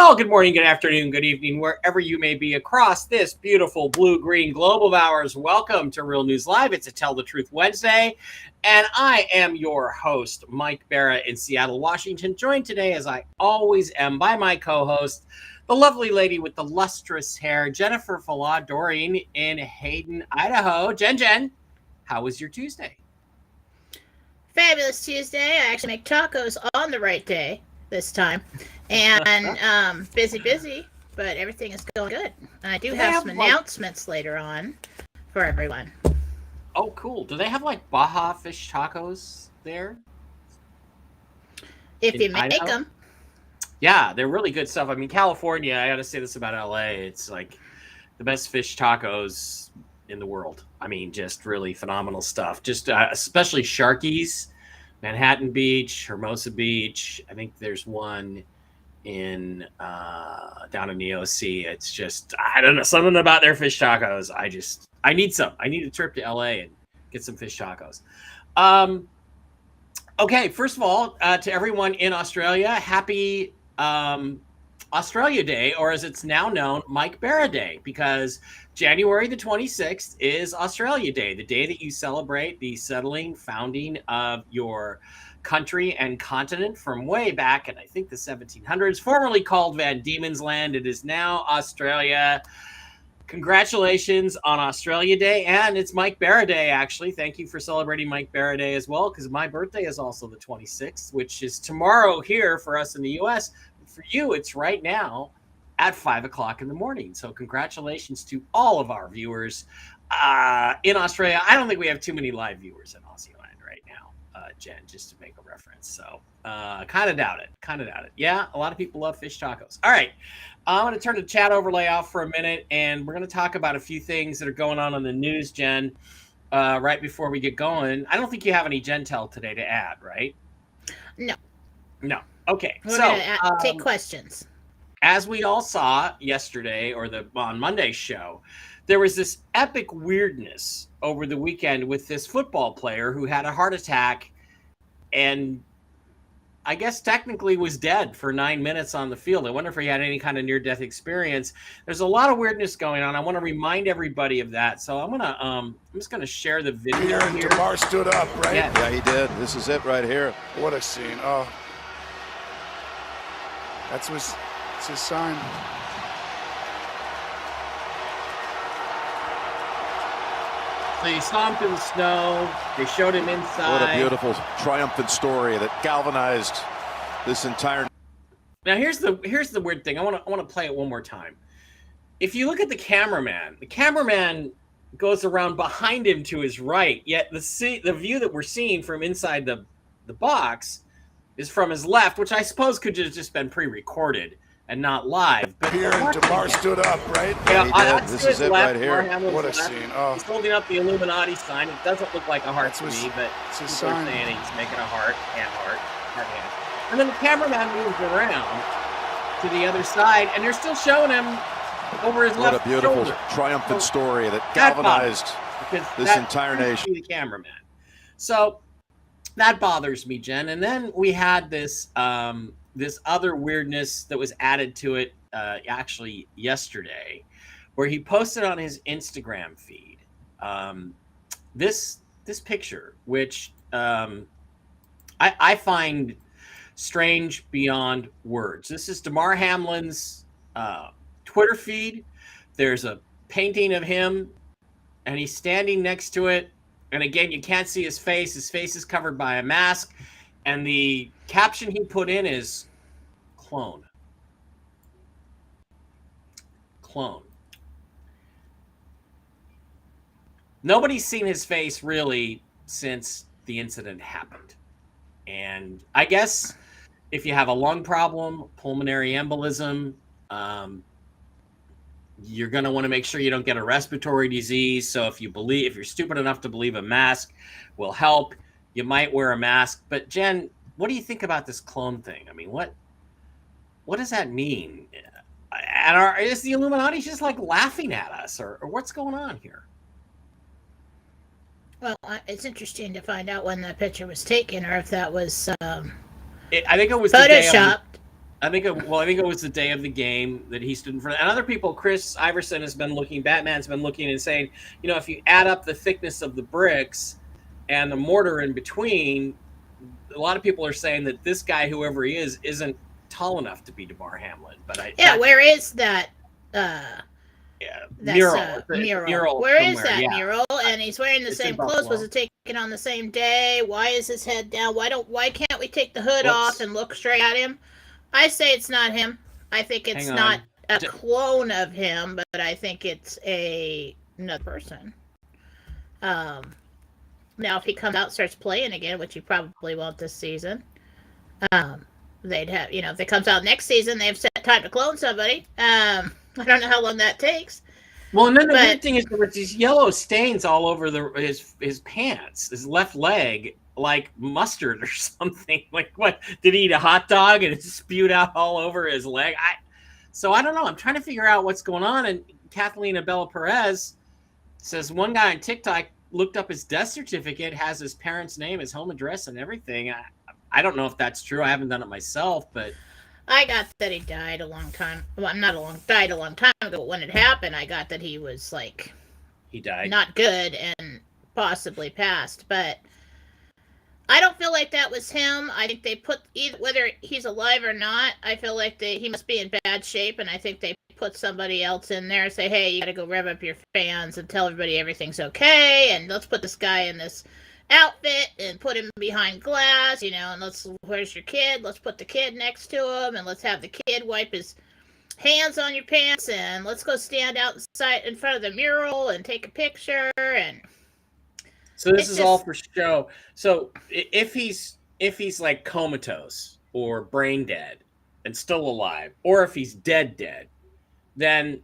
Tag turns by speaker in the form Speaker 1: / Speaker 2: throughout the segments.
Speaker 1: Well, good morning, good afternoon, good evening, wherever you may be across this beautiful blue-green globe of ours. Welcome to Real News Live. It's a Tell the Truth Wednesday, and I am your host, Mike Barra in Seattle, Washington, joined today, as I always am, by my co-host, the lovely lady with the lustrous hair, Jennifer Falah-Doreen in Hayden, Idaho. Jen, how was your Tuesday?
Speaker 2: Fabulous Tuesday. I actually make tacos on the right day this time. And busy, but everything is going good. And I do have some announcements later on for everyone.
Speaker 1: Oh, cool. Do they have like Baja fish tacos there?
Speaker 2: If you make them.
Speaker 1: Yeah, they're really good stuff. I mean, California, I got to say this about LA. It's like the best fish tacos in the world. I mean, just really phenomenal stuff. Just especially Sharky's, Manhattan Beach, Hermosa Beach. I think there's one in down in the OC. It's just, I don't know, something about their fish tacos. I need some. I need a trip to LA and get some fish tacos. Okay, first of all, to everyone in Australia, happy Australia Day, or as it's now known, Mike Barra Day, because January the 26th is Australia Day, the day that you celebrate the founding of your country and continent from way back in, I think, the 1700s, formerly called Van Diemen's Land. It is now Australia. Congratulations on Australia Day, and it's Mike Barra Day, actually. Thank you for celebrating Mike Barra Day as well, because my birthday is also the 26th, which is tomorrow here for us in the U.S. For you, it's right now at 5 o'clock in the morning. So congratulations to all of our viewers in Australia. I don't think we have too many live viewers in Aussie land right now, Jen, just to make a reference. So kind of doubt it. Yeah, a lot of people love fish tacos. All right. I'm going to turn the chat overlay off for a minute, and we're going to talk about a few things that are going on in the news, Jen, right before we get going. I don't think you have any Gentel today to add, right? No. Okay.
Speaker 2: We're going to take questions.
Speaker 1: As we all saw yesterday or on Monday's show, there was this epic weirdness over the weekend with this football player who had a heart attack and I guess technically was dead for 9 minutes on the field. I wonder if he had any kind of near-death experience. There's a lot of weirdness going on. I want to remind everybody of that. So I'm just gonna share the video here.
Speaker 3: Tomat stood up, right?
Speaker 4: Yeah, he did. This is it right here.
Speaker 3: What a scene. Oh. It's his sign.
Speaker 1: So you saw him through the snow. They showed him inside.
Speaker 4: What a beautiful, triumphant story that galvanized this entire.
Speaker 1: Now here's the weird thing. I want to play it one more time. If you look at the cameraman goes around behind him to his right. Yet the view that we're seeing from inside the box is from his left, which I suppose could have just been pre-recorded and not live. But
Speaker 3: here, Tomat stood up, right?
Speaker 1: Yeah,
Speaker 4: this is it right here.
Speaker 3: What a scene. Oh.
Speaker 1: He's holding up the Illuminati sign. It doesn't look like a heart to me, but
Speaker 3: it's his
Speaker 1: people are
Speaker 3: sign.
Speaker 1: saying he's making a heart hand. And then the cameraman moves around to the other side, and they're still showing him over his left shoulder.
Speaker 4: What a beautiful, triumphant story that galvanized this entire nation.
Speaker 1: The cameraman. So that bothers me, Jen. And then we had this this other weirdness that was added to it actually yesterday, where he posted on his Instagram feed this picture, which I find strange beyond words. This is Damar Hamlin's Twitter feed. There's a painting of him, and he's standing next to it. And again, you can't see his face. His face is covered by a mask. And the caption he put in is clone. Clone. Nobody's seen his face really since the incident happened. And I guess if you have a lung problem, pulmonary embolism, you're going to want to make sure you don't get a respiratory disease. So if you're stupid enough to believe a mask will help, you might wear a mask. But Jen, what do you think about this clone thing? I mean, what does that mean? And is the Illuminati just like laughing at us, or what's going on here?
Speaker 2: Well, it's interesting to find out when that picture was taken, or if that was
Speaker 1: I think it was
Speaker 2: photoshopped.
Speaker 1: I think it was the day of the game that he stood in front of. And other people, Chris Iverson has been looking, Batman's been looking and saying, if you add up the thickness of the bricks and the mortar in between, a lot of people are saying that this guy, whoever he is, isn't tall enough to be Damar Hamlin. But
Speaker 2: where is that?
Speaker 1: Mural.
Speaker 2: Mural. Where is that mural?
Speaker 1: Yeah.
Speaker 2: And he's wearing the same clothes. Was it taken on the same day? Why is his head down? Why can't we take the hood off and look straight at him? I say it's not him. I think it's not a clone of him, but I think it's another person. Now, if he comes out and starts playing again, which he probably won't this season, they'd have, if they comes out next season, they have set time to clone somebody. I don't know how long that takes.
Speaker 1: Well, and then the weird thing is there's these yellow stains all over his pants, his left leg, like mustard or something. Like, what, did he eat a hot dog and it spewed out all over his leg? So I don't know. I'm trying to figure out what's going on. And Kathleen Abella Perez says one guy on TikTok looked up his death certificate, has his parents' name, his home address, and everything. I don't know if that's true. I haven't done it myself, but
Speaker 2: I got that he died a long time. Well, died a long time ago. But when it happened, I got that he was
Speaker 1: he died,
Speaker 2: not good and possibly passed. But I don't feel like that was him. I think they put whether he's alive or not. I feel like he must be in bad shape, and I think they put somebody else in there. Say, hey, you got to go rev up your fans and tell everybody everything's okay, and let's put this guy in this outfit and put him behind glass, and where's your kid? Let's put the kid next to him, and let's have the kid wipe his hands on your pants, and let's go stand outside in front of the mural and take a picture. And
Speaker 1: so this is all for show. So if he's like comatose or brain dead and still alive, or if he's dead, then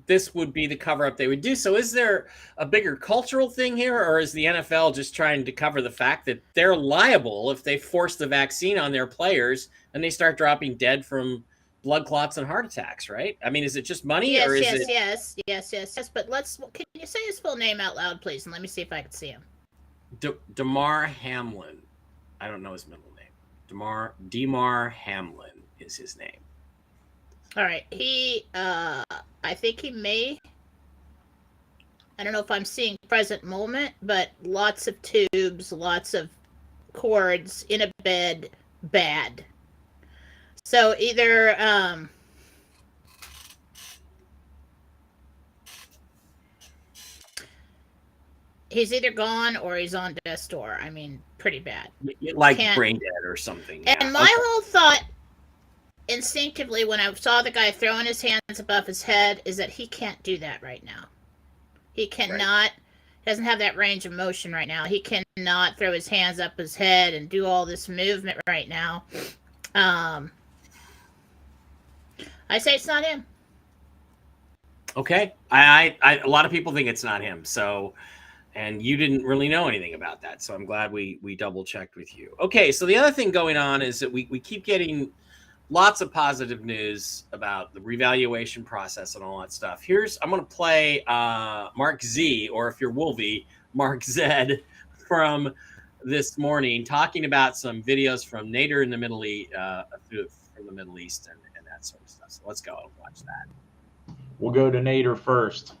Speaker 1: this would be the cover up they would do. So is there a bigger cultural thing here, or is the NFL just trying to cover the fact that they're liable if they force the vaccine on their players and they start dropping dead from blood clots and heart attacks, right? Is it just money?
Speaker 2: Yes,
Speaker 1: or is
Speaker 2: yes. But can you say his full name out loud, please? And let me see if I can see him.
Speaker 1: Damar Hamlin. I don't know his middle name. Damar Hamlin is his name.
Speaker 2: All right. I think he may, I don't know if I'm seeing present moment, but lots of tubes, lots of cords in a bed, bad. So either, he's either gone or he's on death's door. Pretty bad.
Speaker 1: Like brain dead or something.
Speaker 2: And my whole thought instinctively when I saw the guy throwing his hands above his head is that he can't do that right now. He cannot, doesn't have that range of motion right now. He cannot throw his hands up his head and do all this movement right now. I say it's not him.
Speaker 1: Okay. A lot of people think it's not him. So, and you didn't really know anything about that. So I'm glad we double checked with you. Okay. So the other thing going on is that we keep getting lots of positive news about the revaluation process and all that stuff. I'm going to play Mark Z, or if you're Wolvie, Mark Z, from this morning, talking about some videos from Nader in the Middle East, from the Middle East and that sort of stuff. So let's go and watch that.
Speaker 5: We'll go to Nader first.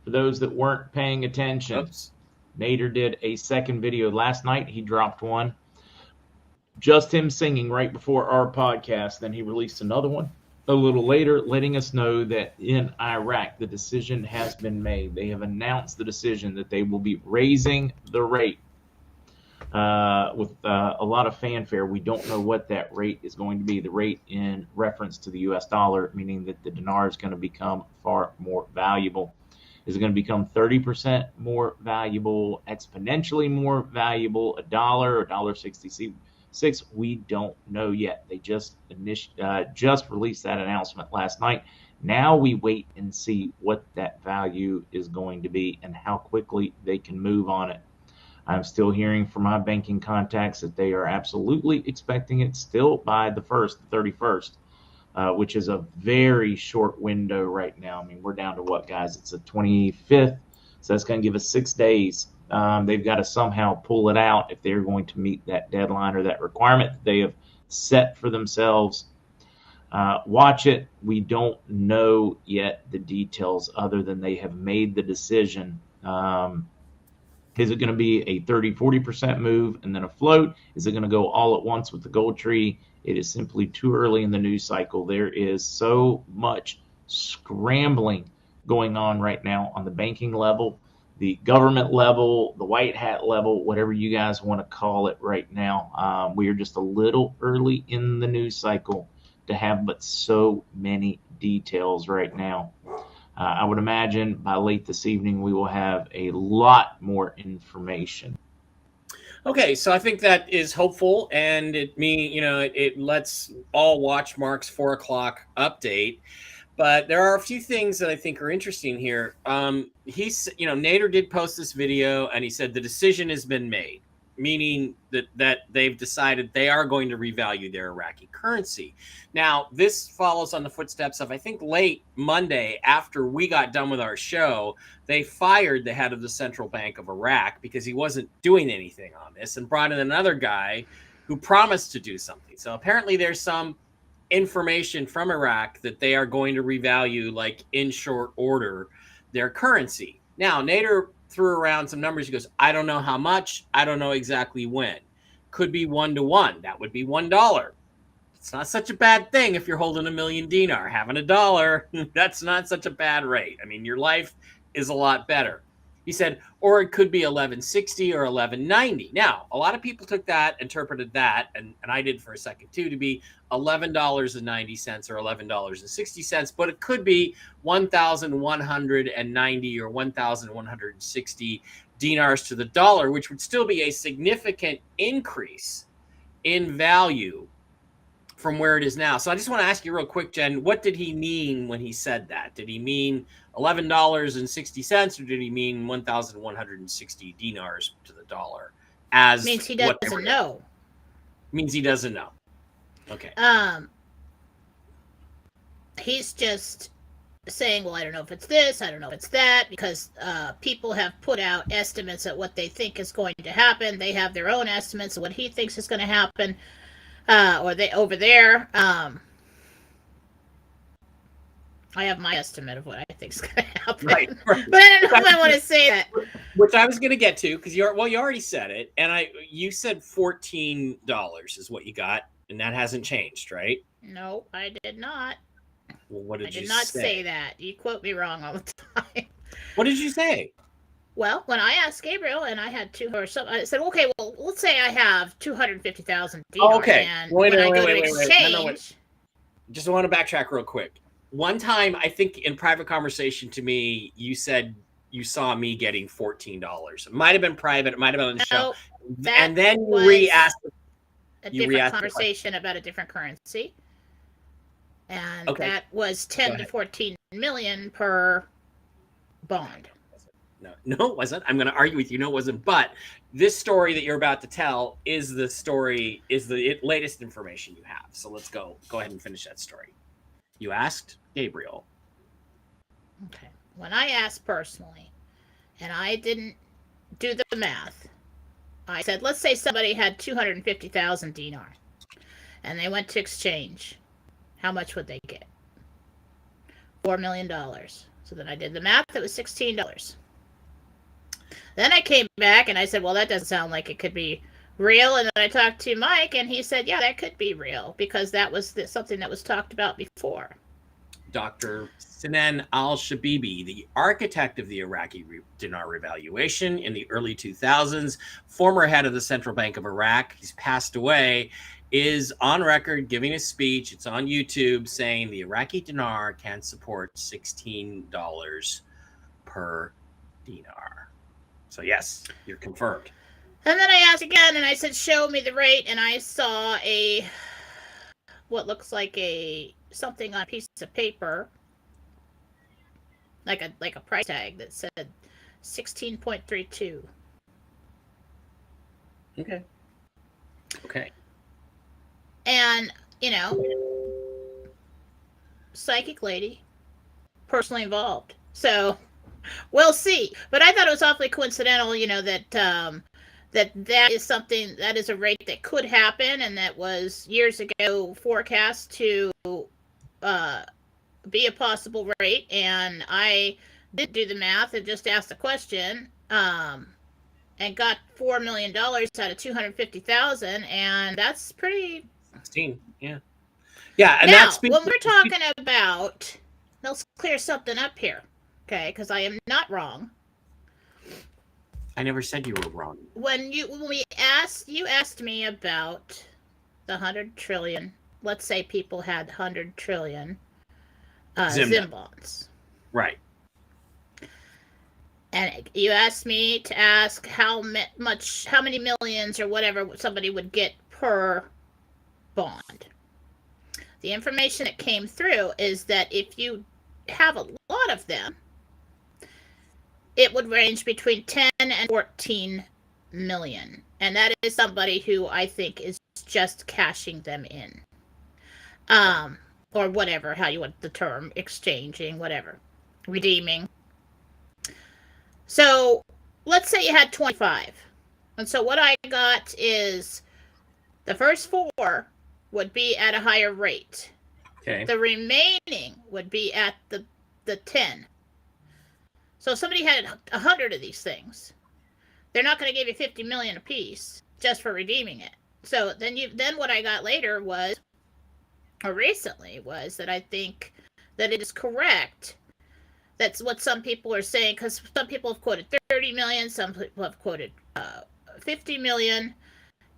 Speaker 5: For those that weren't paying attention, Nader did a second video last night. He dropped one. Just him singing right before our podcast. Then he released another one a little later, letting us know that in Iraq, the decision has been made. They have announced the decision that they will be raising the rate with a lot of fanfare. We don't know what that rate is going to be. The rate in reference to the U.S. dollar, meaning that the dinar is going to become far more valuable. Is it going to become 30% more valuable, exponentially more valuable, $1.66? We don't know yet. They just released that announcement last night. Now we wait and see what that value is going to be and how quickly they can move on it. I'm still hearing from my banking contacts that they are absolutely expecting it still by the 31st, which is a very short window right now. We're down to what, guys? It's the 25th, so that's going to give us 6 days. They've got to somehow pull it out if they're going to meet that deadline or that requirement that they have set for themselves. Watch it. We don't know yet the details other than they have made the decision. Is it going to be a 30-40% move and then a float? Is it going to go all at once with the gold tree? It is simply too early in the news cycle. There is so much scrambling going on right now on the banking level, the government level, the white hat level, whatever you guys want to call it right now. We are just a little early in the news cycle to have but so many details right now. I would imagine by late this evening we will have a lot more information.
Speaker 1: Okay, so I think that is hopeful, and it lets all watch Mark's 4 o'clock update. But there are a few things that I think are interesting here. Nader did post this video, and he said the decision has been made, meaning that they've decided they are going to revalue their Iraqi currency. Now, this follows on the footsteps of, I think, late Monday, after we got done with our show, they fired the head of the Central Bank of Iraq because he wasn't doing anything on this, and brought in another guy who promised to do something. So apparently there's some information from Iraq that they are going to revalue, like in short order, their currency. Now, Nader threw around some numbers. He goes, I don't know how much. I don't know exactly when. Could be 1-to-1. That would be $1. It's not such a bad thing if you're holding $1 million dinar. Having $1, that's not such a bad rate. I mean, your life is a lot better. He said, or it could be 1160 or 1190. Now, a lot of people took that, interpreted that, and I did for a second too, to be $11.90 or $11.60, but it could be 1,190 or 1,160 dinars to the dollar, which would still be a significant increase in value from where it is now. So I just want to ask you real quick, Jen, what did he mean when he said that? Did he mean $11.60, or did he mean 1,160 dinars to the dollar? As
Speaker 2: means he doesn't know.
Speaker 1: Means he doesn't know. Okay.
Speaker 2: He's just saying, well, I don't know if it's this, I don't know if it's that, because people have put out estimates at what they think is going to happen. They have their own estimates of what he thinks is going to happen, or they over there. I have my estimate of what I think is going to happen. Right. But I don't know if I want to say that.
Speaker 1: Which I was going to get to, because you already said it, and you said $14 is what you got, and that hasn't changed, right?
Speaker 2: No, I did not.
Speaker 1: Well, what did you say?
Speaker 2: I did not say that. You quote me wrong all the time.
Speaker 1: What did you say?
Speaker 2: Well, when I asked Gabriel and I had I said, okay, well, let's say I have 250,000 dinars.
Speaker 1: Oh, okay.
Speaker 2: And
Speaker 1: wait.
Speaker 2: No,
Speaker 1: just want to backtrack real quick. One time, I think in private conversation to me, you said you saw me getting $14. It might have been private. It might have been on the show. And then you re-asked.
Speaker 2: A different conversation about a different currency. And that was 10 to 14 million per bond.
Speaker 1: No, it wasn't. I'm going to argue with you. No, it wasn't. But this story that you're about to tell is the latest information you have. So let's go ahead and finish that story. You asked Gabriel.
Speaker 2: Okay. When I asked personally, and I didn't do the math, I said, let's say somebody had 250,000 dinar, and they went to exchange. How much would they get? $4 million. So then I did the math. It was $16. Then I came back and I said, well, that doesn't sound like it could be real. And then I talked to Mike, and he said, yeah, that could be real, because that was something that was talked about before.
Speaker 1: Dr. Sinan al-Shabibi, the architect of the Iraqi dinar revaluation in the early 2000s, former head of the Central Bank of Iraq, he's passed away, is on record giving a speech. It's on YouTube, saying the Iraqi dinar can support $16 per dinar. So yes, you're confirmed.
Speaker 2: And then I asked again, and I said, show me the rate, and I saw what looks like something on a piece of paper, like a price tag that said 16.32.
Speaker 1: Okay.
Speaker 2: And, psychic lady, personally involved. So we'll see. But I thought it was awfully coincidental, that that is something that is a rate that could happen, and that was years ago forecast to be a possible rate. And I did do the math and just asked the question, and got $4 million out of 250,000, and that's pretty.
Speaker 1: 16, yeah. Yeah, and
Speaker 2: now,
Speaker 1: that's
Speaker 2: when we're talking about, let's clear something up here, okay? Because I am not wrong.
Speaker 1: I never said you were wrong.
Speaker 2: When you asked me about the 100 trillion. Let's say people had 100 trillion Zim bonds,
Speaker 1: right?
Speaker 2: And you asked me to ask how many millions or whatever somebody would get per bond. The information that came through is that if you have a lot of them, it would range between 10 and 14 million. And that is somebody who I think is just cashing them in. Or whatever, how you want the term, exchanging, whatever, redeeming. So let's say you had 25. And so what I got is the first 4 would be at a higher rate.
Speaker 1: Okay.
Speaker 2: The remaining would be at the 10. So if somebody had 100 of these things, they're not going to give you 50 million a piece just for redeeming it. So then what I got later was, or recently was, that I think that it is correct. That's what some people are saying, because some people have quoted 30 million, some people have quoted 50 million,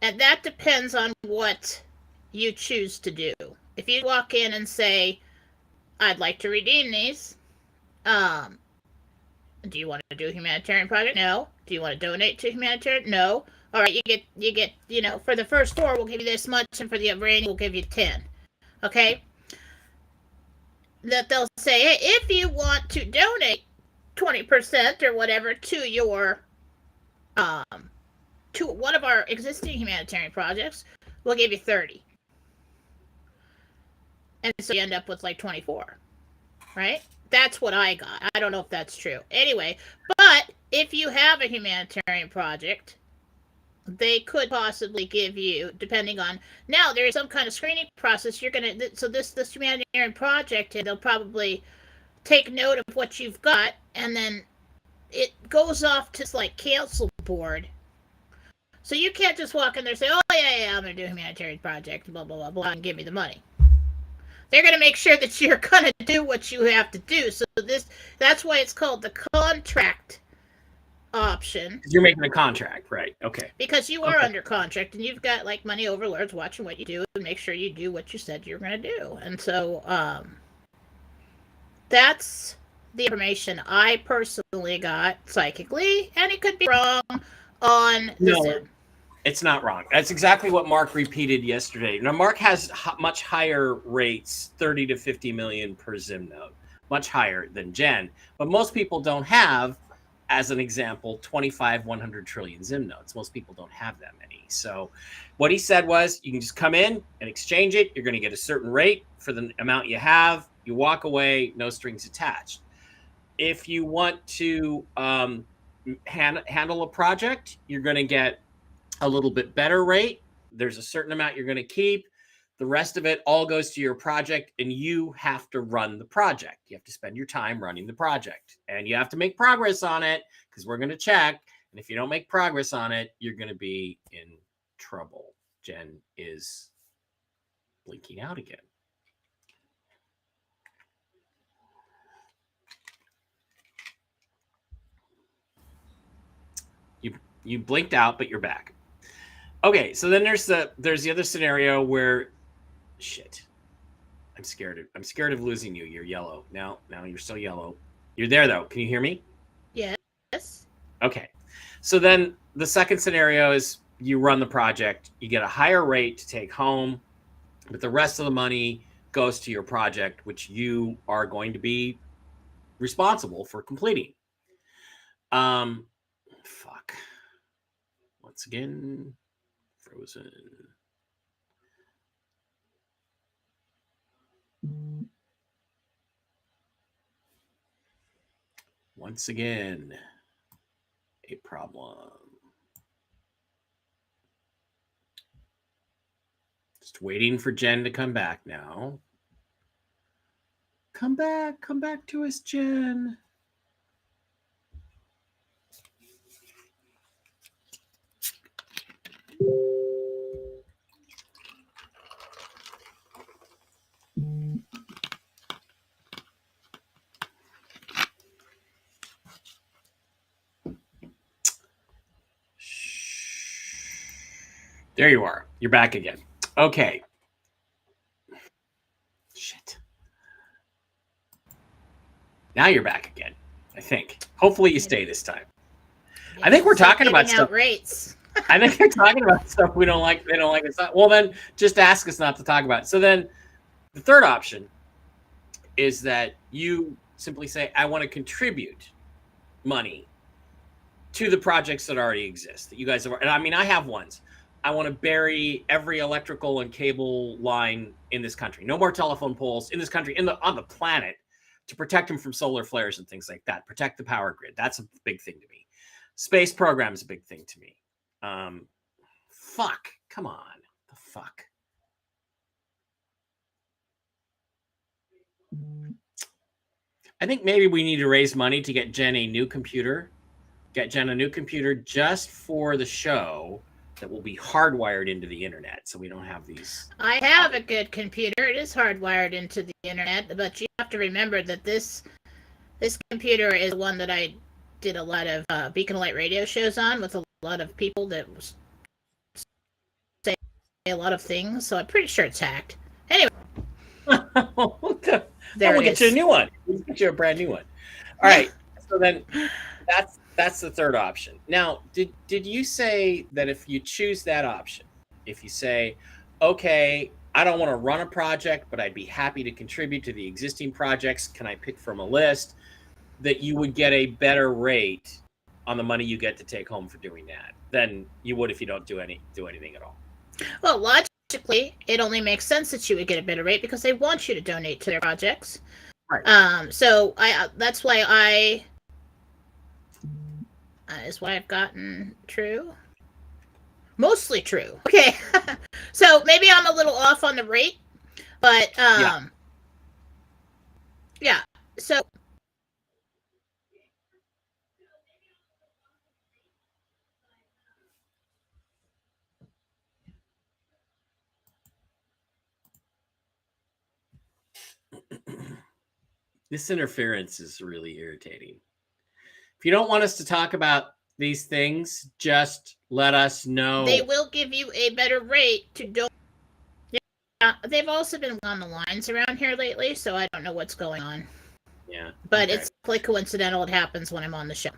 Speaker 2: and that depends on what you choose to do. If you walk in and say, I'd like to redeem these, do you want to do a humanitarian project? No. Do you want to donate to humanitarian? No. All right, you get, for the first 4, we'll give you this much, and for the remaining, we'll give you 10. Okay? That they'll say, hey, if you want to donate 20% or whatever to your, to one of our existing humanitarian projects, we'll give you 30. And so you end up with like 24, right? That's what I got. I don't know if that's true. Anyway, but if you have a humanitarian project, they could possibly give you, depending on, now there is some kind of screening process. You're going to, so this humanitarian project, they'll probably take note of what you've got, and then it goes off to like council board. So you can't just walk in there and say, oh yeah, I'm going to do a humanitarian project, blah, blah, blah, blah, and give me the money. They're going to make sure that you're going to do what you have to do. So that's why it's called the contract option.
Speaker 1: You're making a contract, right? Okay.
Speaker 2: Because you are under contract, and you've got like money overlords watching what you do and make sure you do what you said you're going to do. And so that's the information I personally got psychically, and it could be wrong on the Zim.
Speaker 1: It's not wrong. That's exactly what Mark repeated yesterday. Now, Mark has much higher rates, 30 to 50 million per Zim node, much higher than Jen. But most people don't have, as an example, 25 100 trillion Zim nodes. Most people don't have that many. So what he said was, you can just come in and exchange it. You're going to get a certain rate for the amount you have. You walk away, no strings attached. If you want to handle a project, you're going to get a little bit better rate. There's a certain amount you're going to keep. The rest of it all goes to your project, and you have to run the project. You have to spend your time running the project, and you have to make progress on it, because we're going to check. And if you don't make progress on it, you're going to be in trouble. Jen is blinking out again. You blinked out, but you're back. Okay, so then there's the other scenario where, shit, I'm scared of losing you. You're yellow now. You're still yellow. You're there though. Can you hear me?
Speaker 2: Yes.
Speaker 1: Okay, so then the second scenario is you run the project, you get a higher rate to take home, but the rest of the money goes to your project, which you are going to be responsible for completing. Fuck. Once again, frozen. Once again, a problem. Just waiting for Jen to come back now. Come back to us, Jen. There you are. You're back again. Okay. Shit. Now you're back again, I think. Hopefully you stay this time.
Speaker 2: Yeah,
Speaker 1: I think we're talking about stuff.
Speaker 2: Rates.
Speaker 1: I think they're talking about stuff we don't like. They don't like us. Well, then just ask us not to talk about it. So then the third option is that you simply say, I want to contribute money to the projects that already exist that you guys have. And I mean, I have ones. I want to bury every electrical and cable line in this country. No more telephone poles in this country, on the planet, to protect them from solar flares and things like that. Protect the power grid. That's a big thing to me. Space program is a big thing to me. Fuck. Come on. The fuck. I think maybe we need to raise money to get Jen a new computer. Get Jen a new computer just for the show that will be hardwired into the internet, so we don't have these.
Speaker 2: I have a good computer. It is hardwired into the internet, but you have to remember that this computer is one that I did a lot of Beacon Light radio shows on with a lot of people that say a lot of things, so I'm pretty sure it's hacked. Anyway.
Speaker 1: We'll get you a new one. We'll get you a brand new one. All right. So then that's the third option. Now, did you say that if you choose that option, if you say, okay, I don't want to run a project, but I'd be happy to contribute to the existing projects, can I pick from a list, that you would get a better rate on the money you get to take home for doing that than you would if you don't do anything at all?
Speaker 2: Well, logically, it only makes sense that you would get a better rate because they want you to donate to their projects.
Speaker 1: Right.
Speaker 2: So that's why is why I've gotten true. Mostly true. Okay. So maybe I'm a little off on the rate, but yeah. So
Speaker 1: this interference is really irritating. If you don't want us to talk about these things, just let us know.
Speaker 2: They will give you a better rate to donate. Yeah, they've also been on the lines around here lately, so I don't know what's going on.
Speaker 1: Yeah.
Speaker 2: But it's like coincidental. It happens when I'm on the show.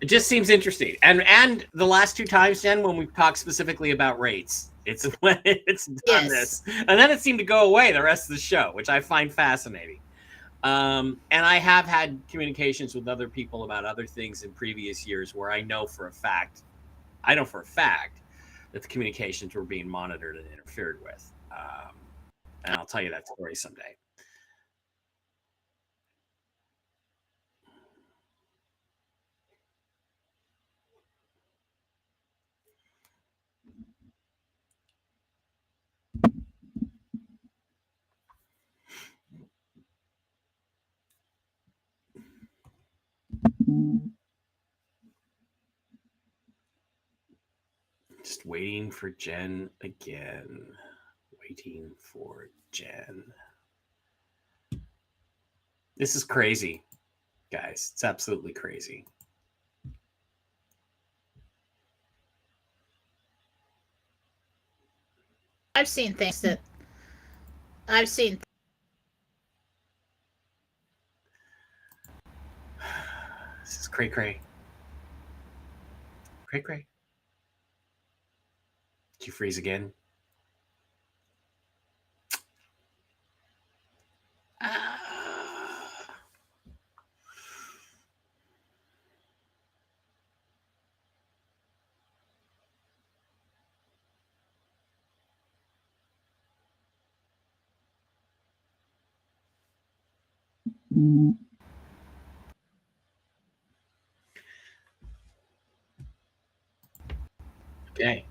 Speaker 1: It just seems interesting. And the last two times, Jen, when we've talked specifically about rates, it's when it's done this. And then it seemed to go away the rest of the show, which I find fascinating. And I have had communications with other people about other things in previous years where I know for a fact that the communications were being monitored and interfered with. And I'll tell you that story someday. Just waiting for Jen again. Waiting for Jen. This is crazy, guys. It's absolutely crazy.
Speaker 2: I've seen things that I've seen.
Speaker 1: This is cray cray. Cray cray. Did you freeze again? Okay.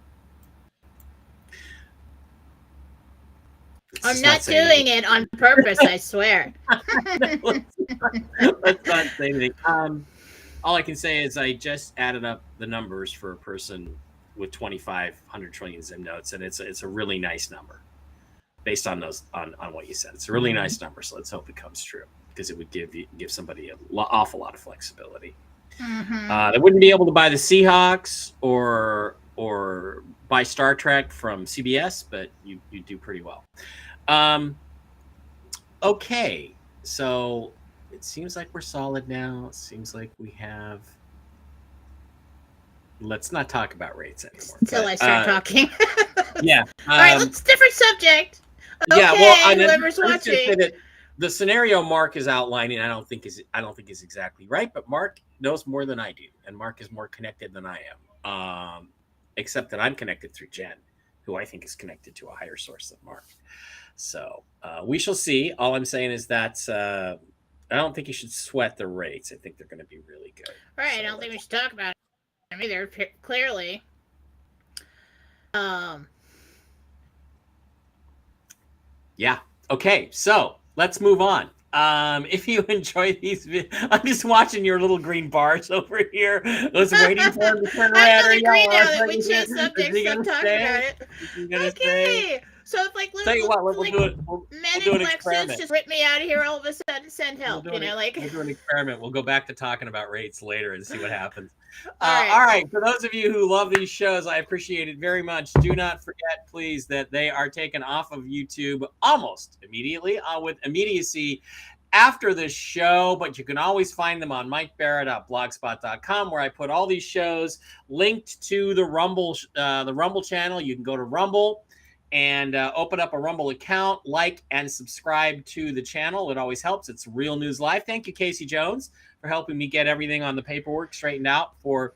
Speaker 2: I'm not doing it on purpose, I swear.
Speaker 1: Let's not say anything. All I can say is I just added up the numbers for a person with 2,500 trillion Zim notes, and it's a really nice number based on those on what you said. It's a really nice number, so let's hope it comes true, because it would give somebody an awful lot of flexibility. They wouldn't be able to buy the Seahawks or buy Star Trek from CBS, but you do pretty well. Okay, so it seems like we're solid now. It seems like we have. Let's not talk about rates anymore.
Speaker 2: Until I start talking.
Speaker 1: Yeah.
Speaker 2: All right, let's different subject. Okay,
Speaker 1: yeah. Well,
Speaker 2: whoever's watching.
Speaker 1: The scenario Mark is outlining, I don't think is exactly right, but Mark knows more than I do, and Mark is more connected than I am. Except that I'm connected through Jen, who I think is connected to a higher source than Mark. So we shall see. All I'm saying is that I don't think you should sweat the rates. I think they're going to be really good.
Speaker 2: Right.
Speaker 1: So
Speaker 2: I don't think we should talk about it either, clearly.
Speaker 1: Yeah. Okay. So let's move on. If you enjoy these videos, I'm just watching your little green bars over here. I was waiting for him to turn around.
Speaker 2: I'm green now that we changed subjects. Stop talking about it. Okay. So if like
Speaker 1: tell you what, we'll do it.
Speaker 2: Men in black suits just rip me out of here all of a sudden, send help.
Speaker 1: We'll do an experiment. We'll go back to talking about rates later and see what happens.
Speaker 2: All
Speaker 1: right. For those of you who love these shows, I appreciate it very much. Do not forget, please, that they are taken off of YouTube almost immediately, with immediacy after this show, but you can always find them on MikeBarrett.blogspot.com, where I put all these shows linked to the Rumble channel. You can go to Rumble and open up a Rumble account, like and subscribe to the channel. It always helps. It's Real News Live. Thank you, Casey Jones, for helping me get everything on the paperwork straightened out for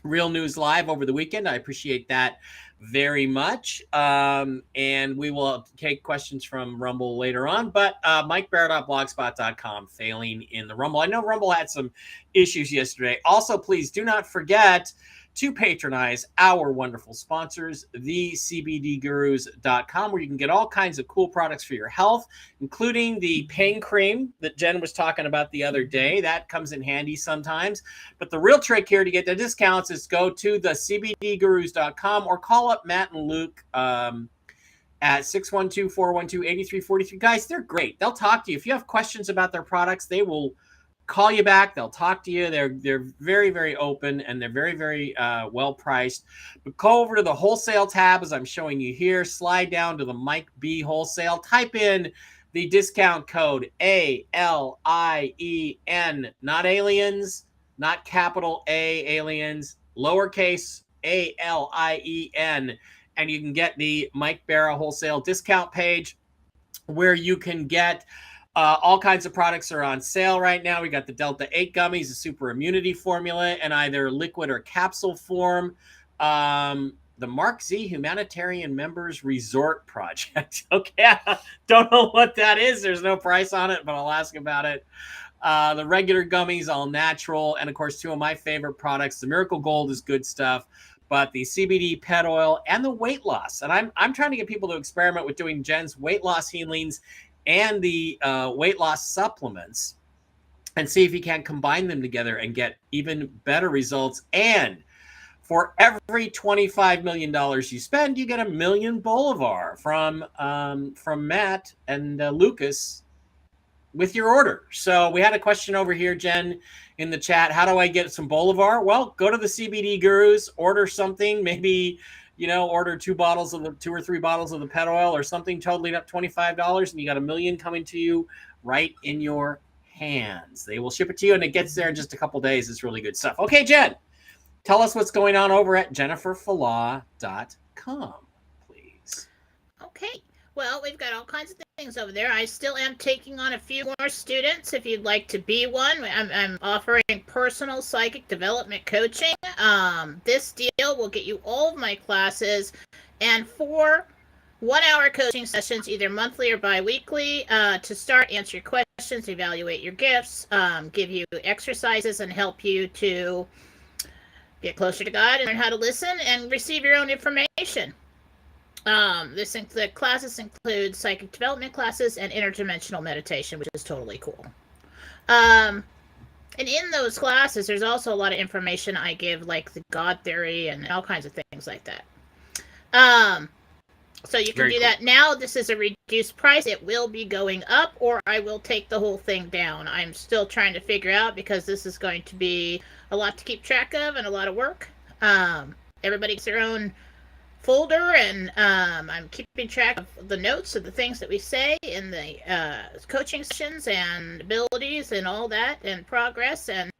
Speaker 1: Real News Live over the weekend. I appreciate that very much. And we will take questions from Rumble later on, but MikeBarrett.blogspot.com, failing in the Rumble. I know Rumble had some issues yesterday. Also, please do not forget to patronize our wonderful sponsors, thecbdgurus.com, where you can get all kinds of cool products for your health, including the pain cream that Jen was talking about the other day. That comes in handy sometimes. But the real trick here to get the discounts is go to thecbdgurus.com or call up Matt and Luke at 612-412-8343. Guys, they're great. They'll talk to you. If you have questions about their products, they will call you back. They'll talk to you. They're very, very open, and they're very, very well priced. But go over to the wholesale tab, as I'm showing you here. Slide down to the Mike B Wholesale. Type in the discount code ALIEN, not aliens, not capital A aliens, lowercase ALIEN, and you can get the Mike Barra Wholesale discount page, where you can get all kinds of products are on sale right now. We got the Delta 8 gummies, a super immunity formula, in either liquid or capsule form. The Mark Z Humanitarian Members Resort Project. Okay, I don't know what that is. There's no price on it, but I'll ask about it. The regular gummies, all natural. And, of course, two of my favorite products. The Miracle Gold is good stuff, but the CBD pet oil and the weight loss. And I'm trying to get people to experiment with doing Jen's weight loss healings and the weight loss supplements, and see if you can combine them together and get even better results. And for every $25 million you spend, you get $1 million Bolivar from Matt and Lucas with your order. So we had a question over here, Jen, in the chat. How do I get some Bolivar? Well, go to the CBD Gurus, order something, maybe order 2 or 3 bottles of the pet oil or something, totaling up $25, and you got $1 million coming to you right in your hands. They will ship it to you, and it gets there in just a couple days. It's really good stuff. Okay, Jen, tell us what's going on over at jenniferfalaw.com, please.
Speaker 2: Okay. Well, we've got all kinds of things over there. I still am taking on a few more students if you'd like to be one. I'm offering personal psychic development coaching. This deal will get you all of my classes and 4 one-hour coaching sessions, either monthly or bi-weekly, to start, answer your questions, evaluate your gifts, give you exercises, and help you to get closer to God and learn how to listen and receive your own information. The classes include psychic development classes and interdimensional meditation, which is totally cool. And in those classes, there's also a lot of information I give, like the God theory and all kinds of things like that. So you can do that. Now this is a reduced price. It will be going up, or I will take the whole thing down. I'm still trying to figure out, because this is going to be a lot to keep track of and a lot of work. Everybody gets their own folder, and I'm keeping track of the notes of the things that we say in the coaching sessions and abilities and all that and progress. And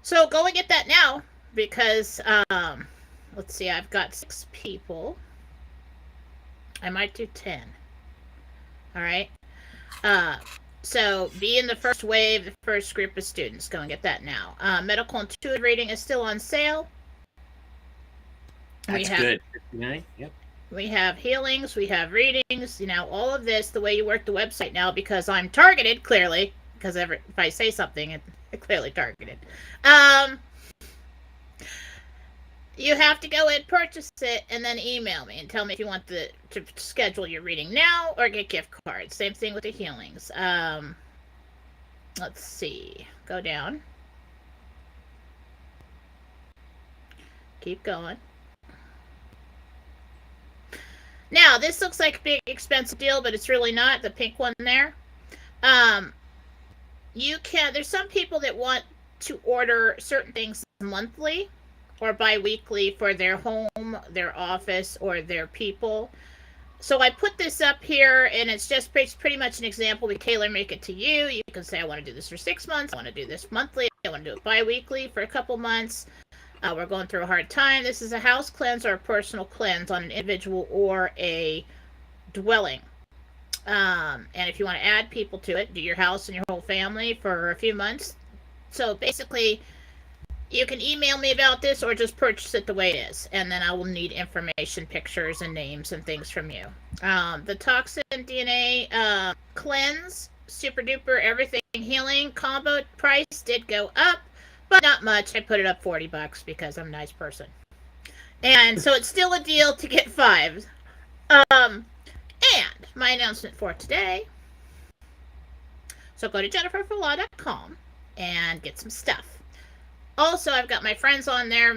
Speaker 2: so go and get that now, because let's see, I've got 6 people. I might do 10. All right. So be in the first wave, the first group of students. Go and get that now. Medical intuitive reading is still on sale.
Speaker 1: That's good. Yep.
Speaker 2: We have healings. We have readings. You know, all of this, the way you work the website now, because I'm targeted, clearly, because if I say something, it's clearly targeted. You have to go and purchase it and then email me and tell me if you want to schedule your reading now or get gift cards. Same thing with the healings. Let's see. Go down. Keep going. Now, this looks like a big expensive deal, but it's really not. The pink one there. There's some people that want to order certain things monthly or bi-weekly for their home, their office, or their people. So I put this up here, and it's pretty much an example. We tailor make it to you. You can say, I want to do this for 6 months. I want to do this monthly. I want to do it bi-weekly for a couple months. We're going through a hard time. This is a house cleanse or a personal cleanse on an individual or a dwelling. And if you want to add people to it, do your house and your whole family for a few months. So basically, you can email me about this or just purchase it the way it is. And then I will need information, pictures, and names and things from you. The toxin DNA cleanse, super duper everything healing combo price did go up, but not much. I put it up $40 because I'm a nice person. And so it's still a deal to get 5. And my announcement for today. So go to jenniferforlaw.com and get some stuff. Also, I've got my friends on there.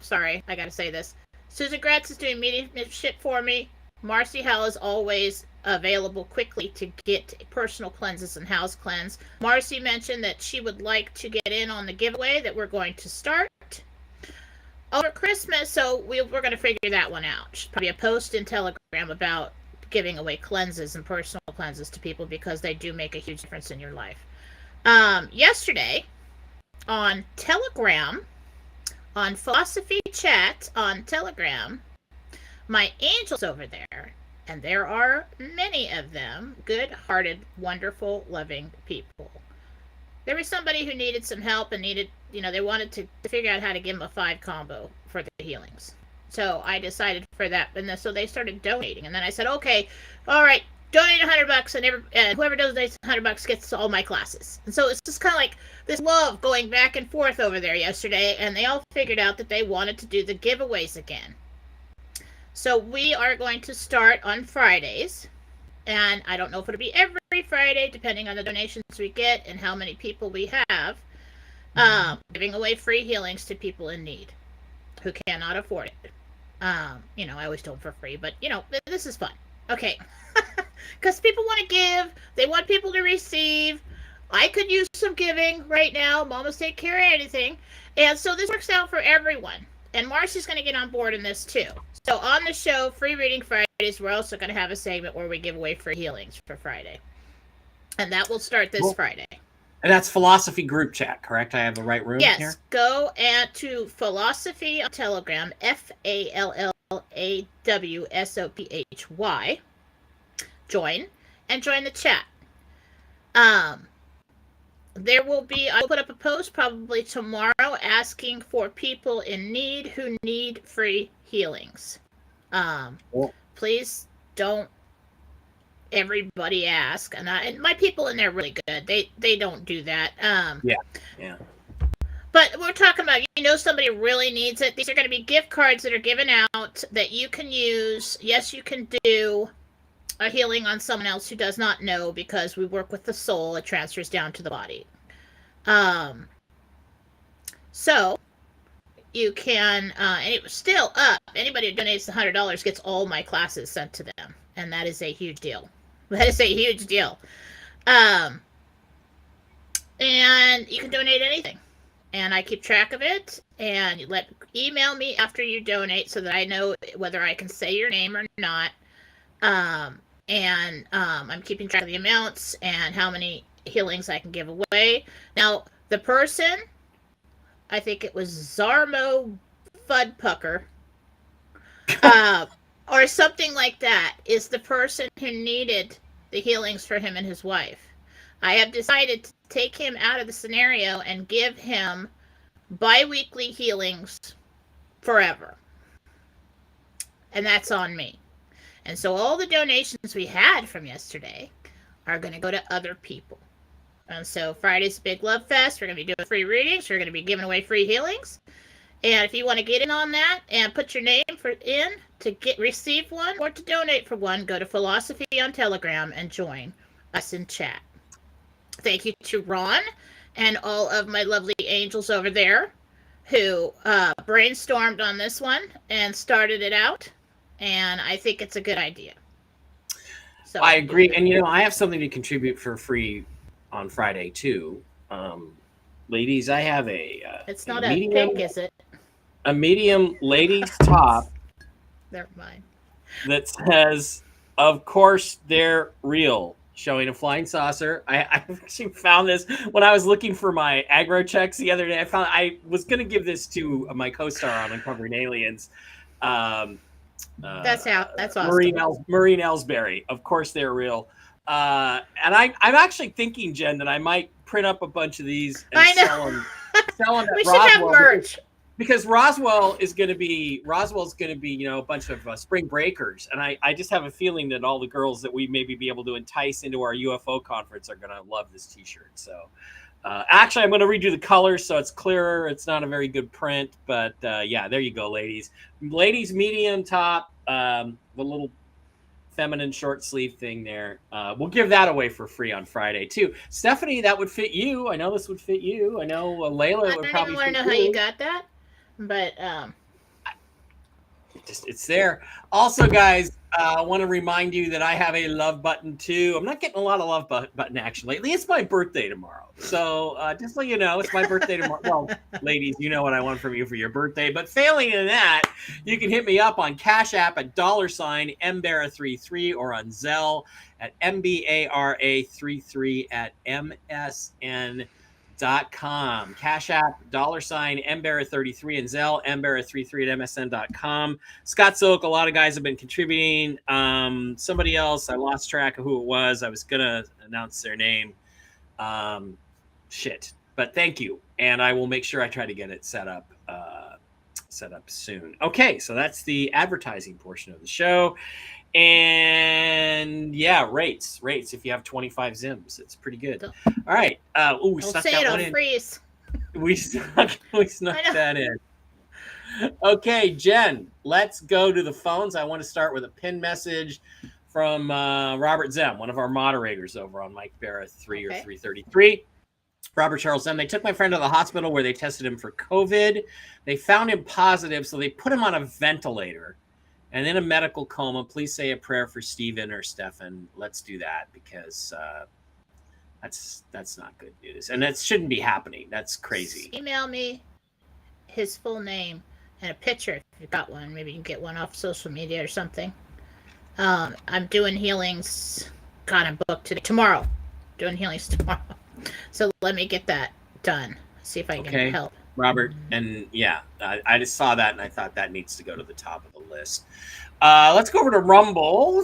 Speaker 2: Sorry, I got to say this. Susan Gratz is doing mediumship for me. Marcy Howell is always available quickly to get personal cleanses and house cleanse. Marcy mentioned that she would like to get in on the giveaway that we're going to start over Christmas, so we're going to figure that one out. Should probably a post in Telegram about giving away cleanses and personal cleanses to people, because they do make a huge difference in your life. Yesterday, on Telegram, on Philosophy Chat on Telegram, my angels over there, and there are many of them, good-hearted, wonderful, loving people. There was somebody who needed some help and they wanted to figure out how to give them a 5 combo for the healings. So I decided for that, and so they started donating. And then I said, okay, all right, donate $100, and whoever donates $100 gets all my classes. And so it's just kind of like this love going back and forth over there yesterday, and they all figured out that they wanted to do the giveaways again. So we are going to start on Fridays, and I don't know if it'll be every Friday, depending on the donations we get and how many people we have, giving away free healings to people in need who cannot afford it. I always do them for free, but, this is fun. Okay. Because people want to give. They want people to receive. I could use some giving right now. Mamas take care of anything. And so this works out for everyone. And Marcy's going to get on board in this too. So on the show, Free Reading Fridays, we're also going to have a segment where we give away free healings for Friday. And that will start this Friday.
Speaker 1: And that's Philosophy Group Chat, correct? I have the right room here?
Speaker 2: Yes. Go to Philosophy on Telegram, FALLAWSOPHY. Join the chat. I'll put up a post probably tomorrow asking for people in need who need free healings. Please don't everybody ask, and my people in there are really good. They don't do that.
Speaker 1: Yeah.
Speaker 2: But we're talking about, somebody really needs it. These are going to be gift cards that are given out that you can use. Yes, you can do a healing on someone else who does not know, because we work with the soul. It transfers down to the body. So you can, and it was still up. Anybody who donates $100 gets all my classes sent to them. And that is a huge deal. That is a huge deal. And you can donate anything. And I keep track of it, and email me after you donate so that I know whether I can say your name or not. I'm keeping track of the amounts and how many healings I can give away. Now, the person, I think it was Zarmo Fudpucker, or something like that, is the person who needed the healings for him and his wife. I have decided to take him out of the scenario and give him bi-weekly healings forever. And that's on me. And so all the donations we had from yesterday are going to go to other people. And so Friday's Big Love Fest. We're going to be doing free readings. We're going to be giving away free healings. And if you want to get in on that and put your name to receive one or to donate for one, go to Philosophy on Telegram and join us in chat. Thank you to Ron and all of my lovely angels over there who brainstormed on this one and started it out. And I think it's a good idea. So
Speaker 1: I agree. And, I have something to contribute for free on Friday, too. Ladies, I have
Speaker 2: it's not a pink, is it?
Speaker 1: A medium ladies top.
Speaker 2: Never mind.
Speaker 1: That says, "Of course they're real," showing a flying saucer. I actually found this when I was looking for my aggro checks the other day. I was going to give this to my co-star on Uncovering Aliens.
Speaker 2: That's awesome.
Speaker 1: Maureen Ellsbury. Of course they're real. And I'm actually thinking, Jen, that I might print up a bunch of these and sell them at
Speaker 2: we should have merch.
Speaker 1: Because Roswell's going to be, a bunch of spring breakers. And I just have a feeling that all the girls that we maybe be able to entice into our UFO conference are going to love this t-shirt. So actually, I'm going to redo the colors so it's clearer. It's not a very good print, but yeah, there you go, ladies. Ladies medium top, the little feminine short sleeve thing there. We'll give that away for free on Friday too. Stephanie, that would fit you. I know this would fit you. I know Layla would probably fit you. I don't even want to know
Speaker 2: how you got that, but
Speaker 1: it's there. Also, guys, I want to remind you that I have a love button too. I'm not getting a lot of love button action lately. It's my birthday tomorrow. So just so you know, it's my birthday tomorrow. Well, ladies, you know what I want from you for your birthday. But failing in that, you can hit me up on CashApp at $mbara33 or on Zelle at MBARA33 at MSN.com. Cash App, $mbara33 and Zelle, mbara33 at MSN.com. Scott Silk, a lot of guys have been contributing. Somebody else, I lost track of who it was. I was going to announce their name. But thank you. And I will make sure I try to get it set up soon. Okay, so that's the advertising portion of the show. And yeah, rates. If you have 25 Zims, it's pretty good. All right. We snuck that one in.
Speaker 2: Freeze.
Speaker 1: We snuck that in. Okay, Jen, let's go to the phones. I want to start with a pin message from Robert Zem, one of our moderators over on Mike Barra 3 or 333. Robert Charles Zem, they took my friend to the hospital where they tested him for COVID. They found him positive, so they put him on a ventilator and in a medical coma. Please say a prayer for Stephen or Stefan. Let's do that because that's not good news. And that shouldn't be happening. That's crazy.
Speaker 2: Email me his full name and a picture if you've got one. Maybe you can get one off social media or something. I'm doing healings. God, I'm booked tomorrow. Doing healings tomorrow. So let me get that done. See if I can help.
Speaker 1: Robert, and yeah, I just saw that and I thought that needs to go to the top of the list. Let's go over to Rumble.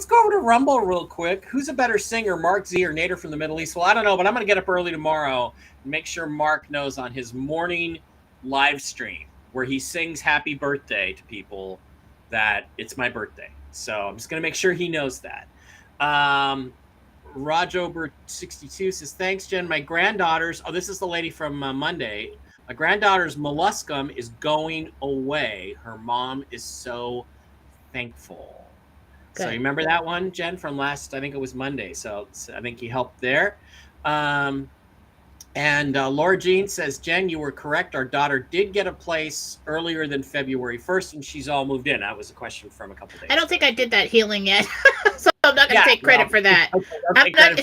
Speaker 1: Real quick. Who's a better singer, Mark Z or Nader from the Middle East? Well, I don't know, but I'm going to get up early tomorrow and make sure Mark knows on his morning live stream where he sings happy birthday to people that it's my birthday. So I'm just going to make sure he knows that. Rajober62 says, thanks, Jen. My granddaughters, this is the lady from Monday. My granddaughter's molluscum is going away. Her mom is so thankful.
Speaker 2: Good.
Speaker 1: So you remember that one, Jen, from last, I think it was Monday. So I think you helped there. And Laura Jean says, Jen, you were correct. Our daughter did get a place earlier than February 1st, and she's all moved in. That was a question from a couple days
Speaker 2: I don't think I did that healing yet, so I'm not going to take credit for that.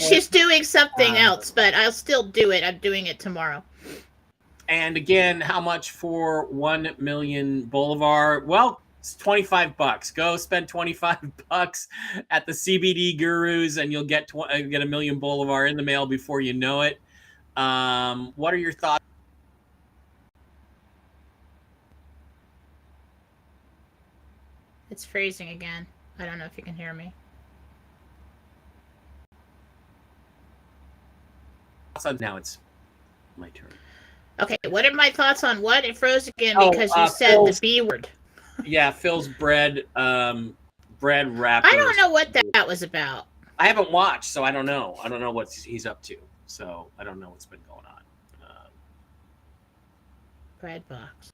Speaker 2: She's doing something else, but I'll still do it. I'm doing it tomorrow.
Speaker 1: And again, how much for 1 million Boulevard? Well, it's $25. Go spend $25 at the CBD Gurus, and you'll get a 1 million Boulevard in the mail before you know it. What are your thoughts?
Speaker 2: It's freezing again. I don't know if you can hear me.
Speaker 1: Now it's my turn.
Speaker 2: Okay, what are my thoughts on what? It froze again because you said the B word.
Speaker 1: Yeah, Phil's bread wrappers.
Speaker 2: I don't know what that was about.
Speaker 1: I haven't watched, so I don't know. I don't know what he's up to. So I don't know what's been going on.
Speaker 2: Bread box.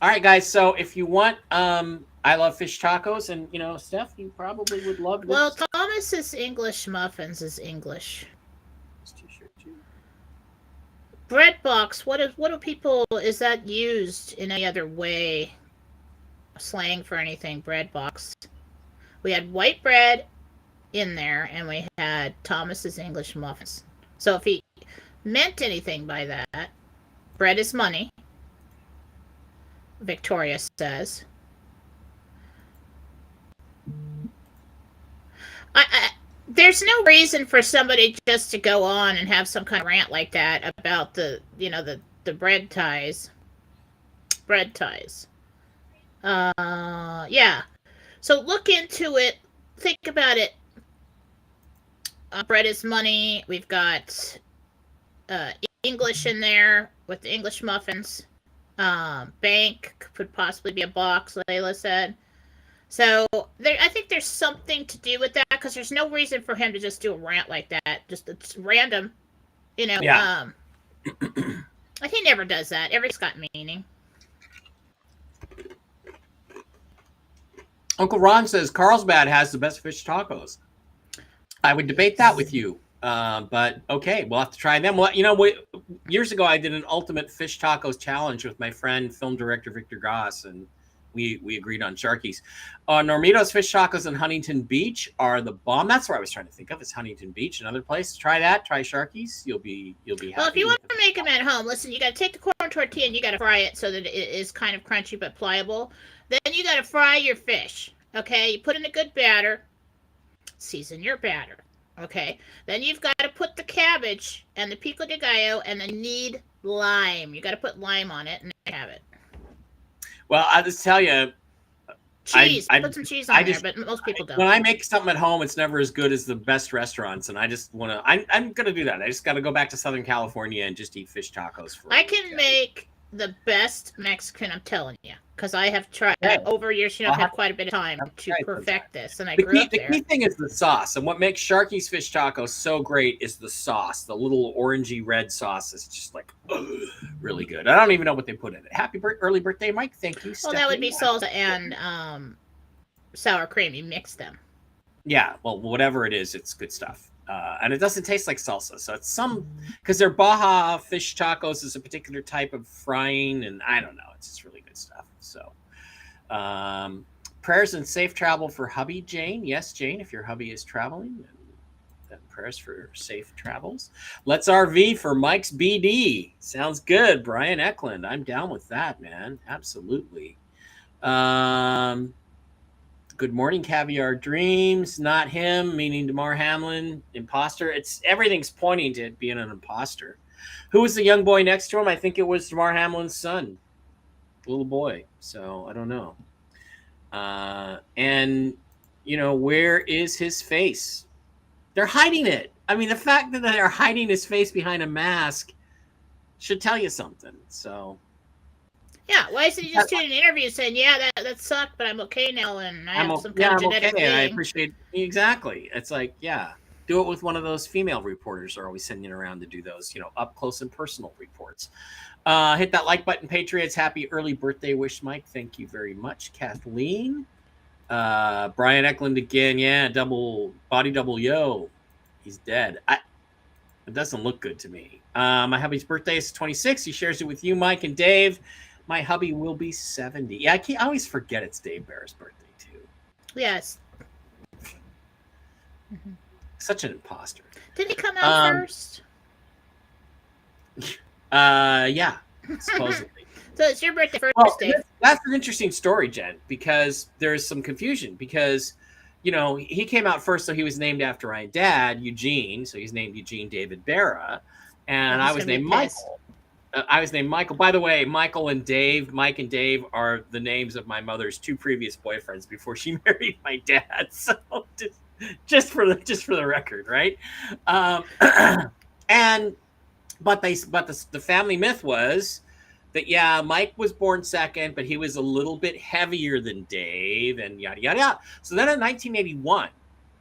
Speaker 1: All right, guys. So if you want, I love fish tacos, and Steph, you probably would love this.
Speaker 2: Well, Thomas's English muffins is English.
Speaker 1: T-shirt too.
Speaker 2: Bread box. What do people? Is that used in any other way? Slang for anything? Bread box. We had white bread in there, and we had Thomas's English muffins. So if he meant anything by that, bread is money, Victoria says. There's no reason for somebody just to go on and have some kind of rant like that about the bread ties. Bread ties. Yeah. So look into it. Think about it. Bread is money. We've got English in there with the English muffins. Bank could possibly be a box, Layla said. So I think there's something to do with that, because there's no reason for him to just do a rant like that. Just it's random,
Speaker 1: Yeah.
Speaker 2: He never does that. Everything's got meaning.
Speaker 1: Uncle Ron says Carlsbad has the best fish tacos. I would debate that with you, but okay, we'll have to try them. Well, years ago I did an ultimate fish tacos challenge with my friend, film director Victor Goss, and we agreed on Sharky's. Normito's fish tacos in Huntington Beach are the bomb. That's where I was trying to think of, is Huntington Beach. Another place. Try that. Try Sharky's. You'll be happy.
Speaker 2: Well, if you want to make them at home, listen, you got to take the corn tortilla and you got to fry it so that it is kind of crunchy but pliable. Then you got to fry your fish. Okay, you put in a good batter. Season your batter. Okay, then you've got to put the cabbage and the pico de gallo, and then need lime. You got to put lime on it and have it.
Speaker 1: Well, I'll just tell you,
Speaker 2: cheese. Put some cheese on there, but most people don't.
Speaker 1: When I make something at home, it's never as good as the best restaurants, and I just want to. I'm going to do that. I just got to go back to Southern California and just eat fish tacos.
Speaker 2: I can make the best Mexican, I'm telling you, because I have tried over years. I've had quite a bit of time to perfect this, and I grew up there.
Speaker 1: The key thing is the sauce, and what makes Sharky's fish tacos so great is the sauce. The little orangey red sauce is just like really good. I don't even know what they put in it. Happy early birthday, Mike! Thank you.
Speaker 2: Well, that would be salsa and sour cream. You mix them.
Speaker 1: Yeah, well, whatever it is, it's good stuff. And it doesn't taste like salsa. So it's because their Baja fish tacos is a particular type of frying, and I don't know. It's just really good stuff. So prayers and safe travel for hubby, Jane. Yes, Jane, if your hubby is traveling, then prayers for safe travels. Let's RV for Mike's BD. Sounds good, Brian Eklund. I'm down with that, man. Absolutely. Good morning, Caviar Dreams. Not him, meaning Damar Hamlin, imposter. Everything's pointing to it being an imposter. Who was the young boy next to him? I think it was Damar Hamlin's son, little boy. So I don't know. And where is his face? They're hiding it. I mean, the fact that they're hiding his face behind a mask should tell you something. So.
Speaker 2: Yeah, why isn't he just doing an interview saying, "Yeah, that sucked, but I'm okay now, and I have some kind of genetic thing."
Speaker 1: I appreciate exactly. It's like, yeah, Do it with one of those female reporters who are always sending around to do those, up close and personal reports. Hit that like button, Patriots. Happy early birthday wish, Mike. Thank you very much. Kathleen. Brian Eklund again. Yeah, double yo. He's dead. It doesn't look good to me. My hubby's birthday is 26. He shares it with you, Mike and Dave. My hubby will be 70. Yeah, I always forget it's Dave Bear's birthday, too.
Speaker 2: Yes.
Speaker 1: Such an imposter.
Speaker 2: Did he come out first?
Speaker 1: Yeah, supposedly.
Speaker 2: So it's your birthday first, Dave.
Speaker 1: That's an interesting story, Jen, because there's some confusion. Because, he came out first, so he was named after my dad, Eugene. So he's named Eugene David Berra. And I was named Michael. I was named Michael. By the way, Mike and Dave are the names of my mother's 2 previous boyfriends before she married my dad. So just for the record, right? But the family myth was that Mike was born second, but he was a little bit heavier than Dave, and yada yada yada. So then in 1981.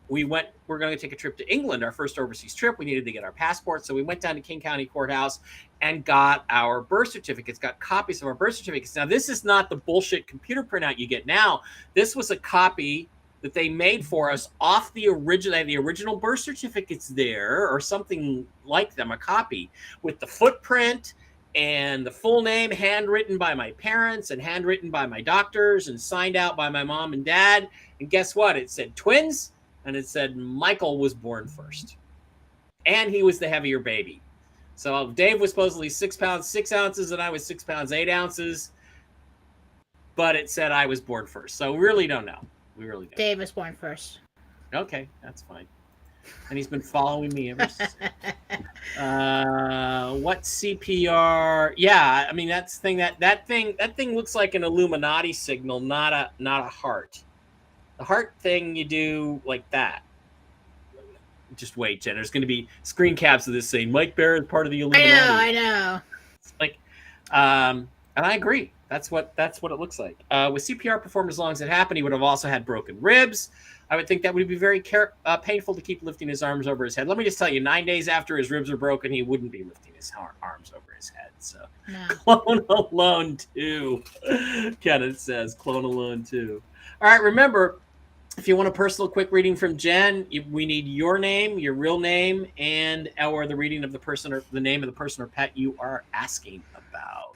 Speaker 1: We're going to take a trip to England, our first overseas trip. We needed to get our passports. So we went down to King County Courthouse and got our birth certificates, got copies of our birth certificates. Now, this is not the bullshit computer printout you get now. This was a copy that they made for us off the original birth certificates there, or something like them, a copy with the footprint and the full name handwritten by my parents and handwritten by my doctors and signed out by my mom and dad. And guess what? It said twins. And it said Michael was born first. And he was the heavier baby. So Dave was supposedly 6 pounds, 6 ounces, and I was 6 pounds, 8 ounces. But it said I was born first. So we really don't know.
Speaker 2: Dave was born first.
Speaker 1: Okay, that's fine. And he's been following me ever since. What CPR? Yeah, I mean, that thing looks like an Illuminati signal, not a heart. The heart thing you do like that. Just wait, Jen. There's going to be screen caps of this saying Mike Bear is part of the Illuminati.
Speaker 2: I know.
Speaker 1: It's like, and I agree. That's what it looks like. With CPR performed as long as it happened, he would have also had broken ribs. I would think that would be very painful to keep lifting his arms over his head. Let me just tell you, 9 days after his ribs were broken, he wouldn't be lifting his arms over his head. So, no. Clone Alone 2. Kenneth says, Clone Alone 2. All right, remember, if you want a personal quick reading from Jen, we need your name, your real name, or the reading of the person or the name of the person or pet you are asking about.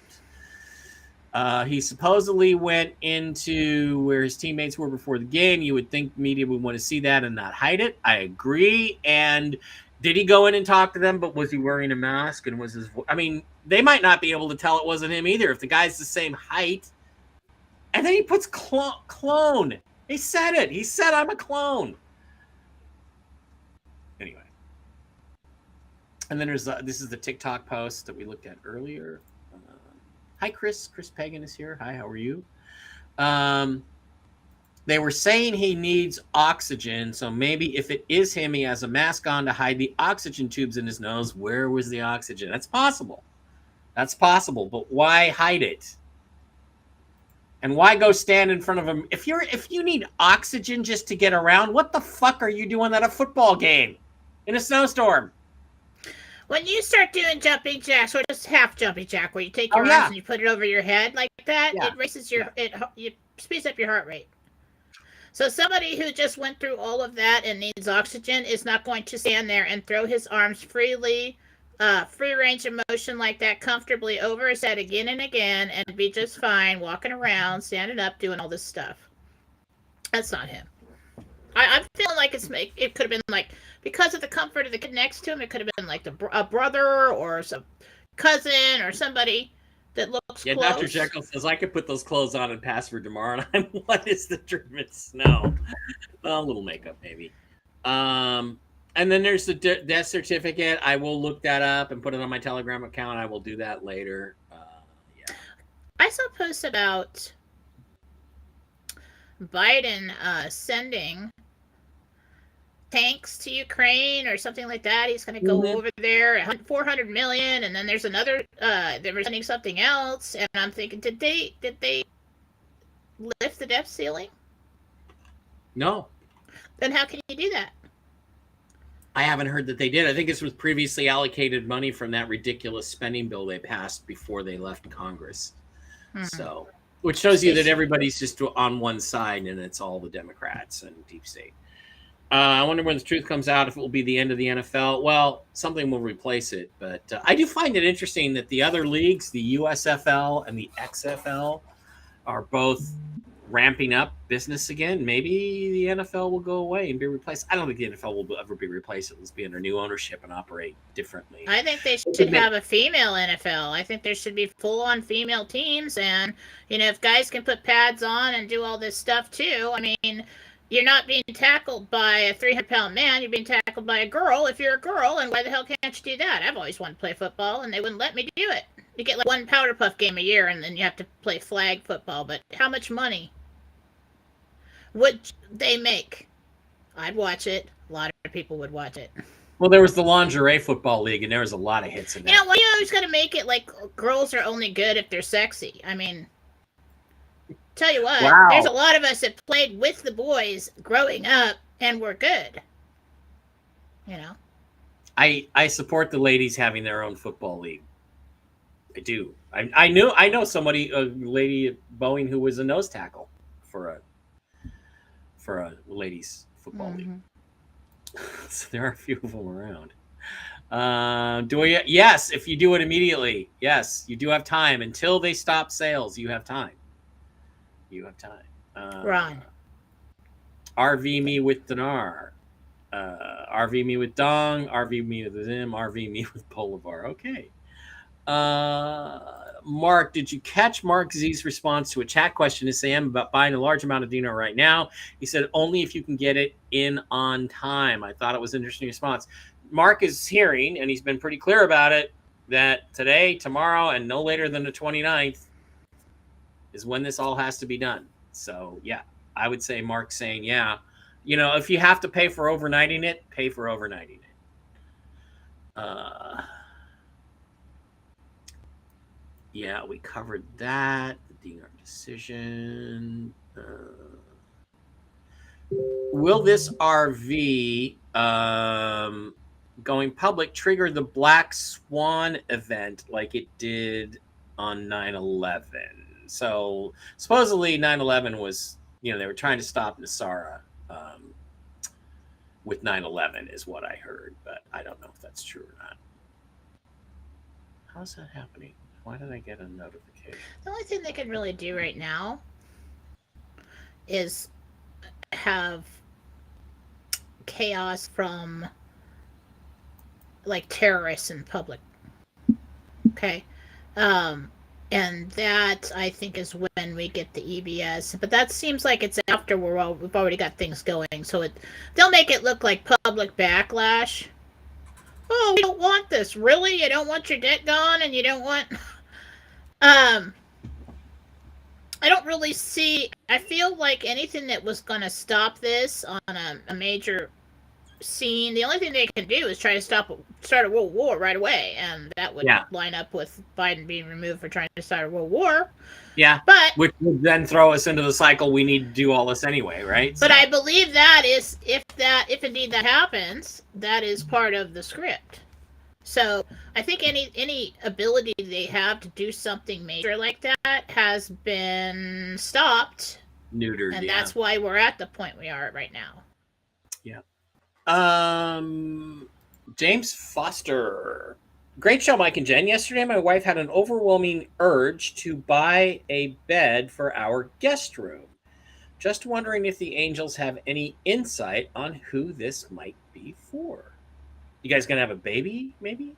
Speaker 1: He supposedly went into where his teammates were before the game. You would think media would want to see that and not hide it. I agree. And did he go in and talk to them? But was he wearing a mask? And was his? I mean, they might not be able to tell it wasn't him either if the guy's the same height. And then he puts clone. He said it. He said, I'm a clone. Anyway. And then this is the TikTok post that we looked at earlier. Hi, Chris. Chris Pagan is here. Hi, how are you? They were saying he needs oxygen. So maybe if it is him, he has a mask on to hide the oxygen tubes in his nose. Where was the oxygen? That's possible. But why hide it? And why go stand in front of him? If you need oxygen just to get around, what the fuck are you doing at a football game in a snowstorm?
Speaker 2: When you start doing jumping jacks, or just half jumping jack, where you take your arms and you put it over your head like that, it raises it speeds up your heart rate. So somebody who just went through all of that and needs oxygen is not going to stand there and throw his arms freely, free range of motion like that, comfortably over his head again and again, and be just fine walking around, standing up, doing all this stuff. That's not him. I'm feeling like it could have been like, because of the comfort of the kid next to him, it could have been like a brother or some cousin or somebody that looks close.
Speaker 1: Dr. Jekyll says, I could put those clothes on and pass for tomorrow. And what is the treatment? Snow. Well, a little makeup, maybe. And then there's the death certificate. I will look that up and put it on my Telegram account. I will do that later.
Speaker 2: I saw posts about Biden sending tanks to Ukraine or something like that. He's going to go over there, 400 million, and then there's another. They were sending something else, and I'm thinking, did they lift the debt ceiling?
Speaker 1: No.
Speaker 2: Then how can you do that?
Speaker 1: I haven't heard that they did. I think this was previously allocated money from that ridiculous spending bill they passed before they left Congress. So, which shows you that everybody's just on one side and it's all the Democrats and deep state. I wonder when the truth comes out if it will be the end of the NFL. Well, something will replace it. But I do find it interesting that the other leagues, the USFL and the XFL, are both ramping up business again. Maybe the NFL will go away and be replaced. I don't think the NFL will ever be replaced. It'll be under new ownership and operate differently.
Speaker 2: I think they should have a female NFL. I think there should be full-on female teams. And, if guys can put pads on and do all this stuff too, I mean, you're not being tackled by a 300-pound man. You're being tackled by a girl if you're a girl. And why the hell can't you do that? I've always wanted to play football, and they wouldn't let me do it. You get like one powder puff game a year, and then you have to play flag football. But how much money would they make? I'd watch it. A lot of people would watch it.
Speaker 1: Well, there was the lingerie football league, and there was a lot of hits in that.
Speaker 2: Why you always got to make it like girls are only good if they're sexy? I mean, tell you what, There's a lot of us that played with the boys growing up and were good.
Speaker 1: I support the ladies having their own football league. I do. I know somebody, a lady at Boeing, who was a nose tackle for a ladies football league. So there are a few of them around. Yes, if you do it immediately. Yes, you do have time until they stop sales. You have time.
Speaker 2: Ron.
Speaker 1: RV me with Dinar. RV me with Dong. RV me with Zim. RV me with Bolivar. Okay. Mark, did you catch Mark Z's response to a chat question to Sam about buying a large amount of dinar right now? He said, only if you can get it in on time. I thought it was an interesting response. Mark is hearing, and he's been pretty clear about it, that today, tomorrow, and no later than the 29th is when this all has to be done. So, yeah, I would say Mark's saying, yeah. If you have to pay for overnighting it, pay for overnighting it. Yeah, we covered that. The dinar decision. Will this RV going public trigger the Black Swan event like it did on 9/11? So supposedly 9/11 was, they were trying to stop Nasara with 9/11 is what I heard, but I don't know if that's true or not. How's that happening? Why did I get a notification?
Speaker 2: The only thing they can really do right now is have chaos from like terrorists in public. Okay. And that, I think, is when we get the EBS. But that seems like it's after we've already got things going. So they'll make it look like public backlash. Oh, we don't want this. Really? You don't want your debt gone, and you don't want... I don't really see... I feel like anything that was going to stop this on a major scene, the only thing they can do is try to start a world war right away, and that would line up with Biden being removed for trying to start a world war.
Speaker 1: Yeah,
Speaker 2: but
Speaker 1: which would then throw us into the cycle we need to do all this anyway, right?
Speaker 2: But I believe that is, if indeed that happens, that is part of the script. So I think any ability they have to do something major like that has been stopped,
Speaker 1: neutered,
Speaker 2: and that's why we're at the point we are at right now.
Speaker 1: Yeah. James Foster. Great show, Mike and Jen. Yesterday, my wife had an overwhelming urge to buy a bed for our guest room. Just wondering if the Angels have any insight on who this might be for. You guys gonna have a baby, maybe?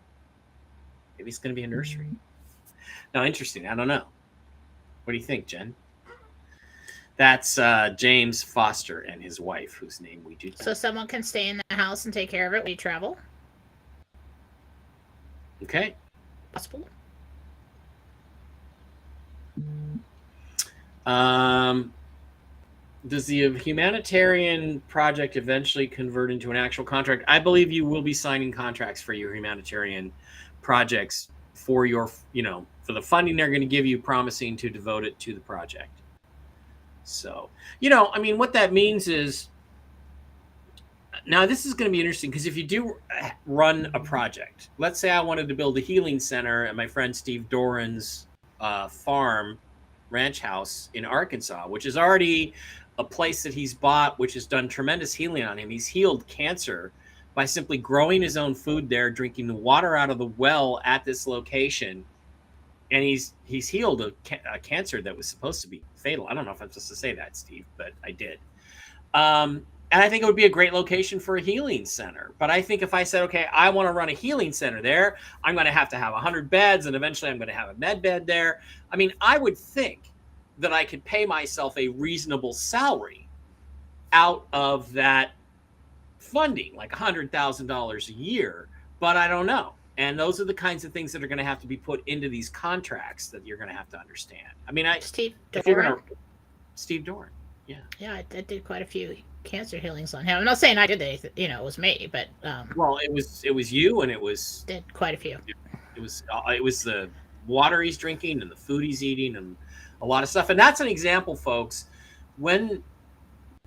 Speaker 1: Maybe it's gonna be a nursery. No, interesting. I don't know. What do you think, Jen? That's James Foster and his wife, whose name we do know.
Speaker 2: So someone can stay in the house and take care of it when you travel?
Speaker 1: Okay.
Speaker 2: Possible.
Speaker 1: Does the humanitarian project eventually convert into an actual contract? I believe you will be signing contracts for your humanitarian projects for your, for the funding they're going to give you, promising to devote it to the project. So, what that means is Now, this is going to be interesting because if you do run a project, let's say I wanted to build a healing center at my friend Steve Doran's farm, ranch house in Arkansas, which is already a place that he's bought, which has done tremendous healing on him. He's healed cancer by simply growing his own food there, drinking the water out of the well at this location. And he's healed a cancer that was supposed to be fatal. I don't know if I'm supposed to say that, Steve, but I did. And I think it would be a great location for a healing center. But I think if I said, okay, I want to run a healing center there, I'm going to have 100 beds, and eventually I'm going to have a med bed there. I mean, I would think that I could pay myself a reasonable salary out of that funding, like $100,000 a year, but I don't know. And those are the kinds of things that are going to have to be put into these contracts that you're going to have to understand. I mean, Steve Doran, yeah,
Speaker 2: I did quite a few cancer healings on him. I'm not saying I did anything, it was me, but
Speaker 1: well, it was you, and it was
Speaker 2: did quite a few.
Speaker 1: It was the water he's drinking and the food he's eating and a lot of stuff. And that's an example, folks, when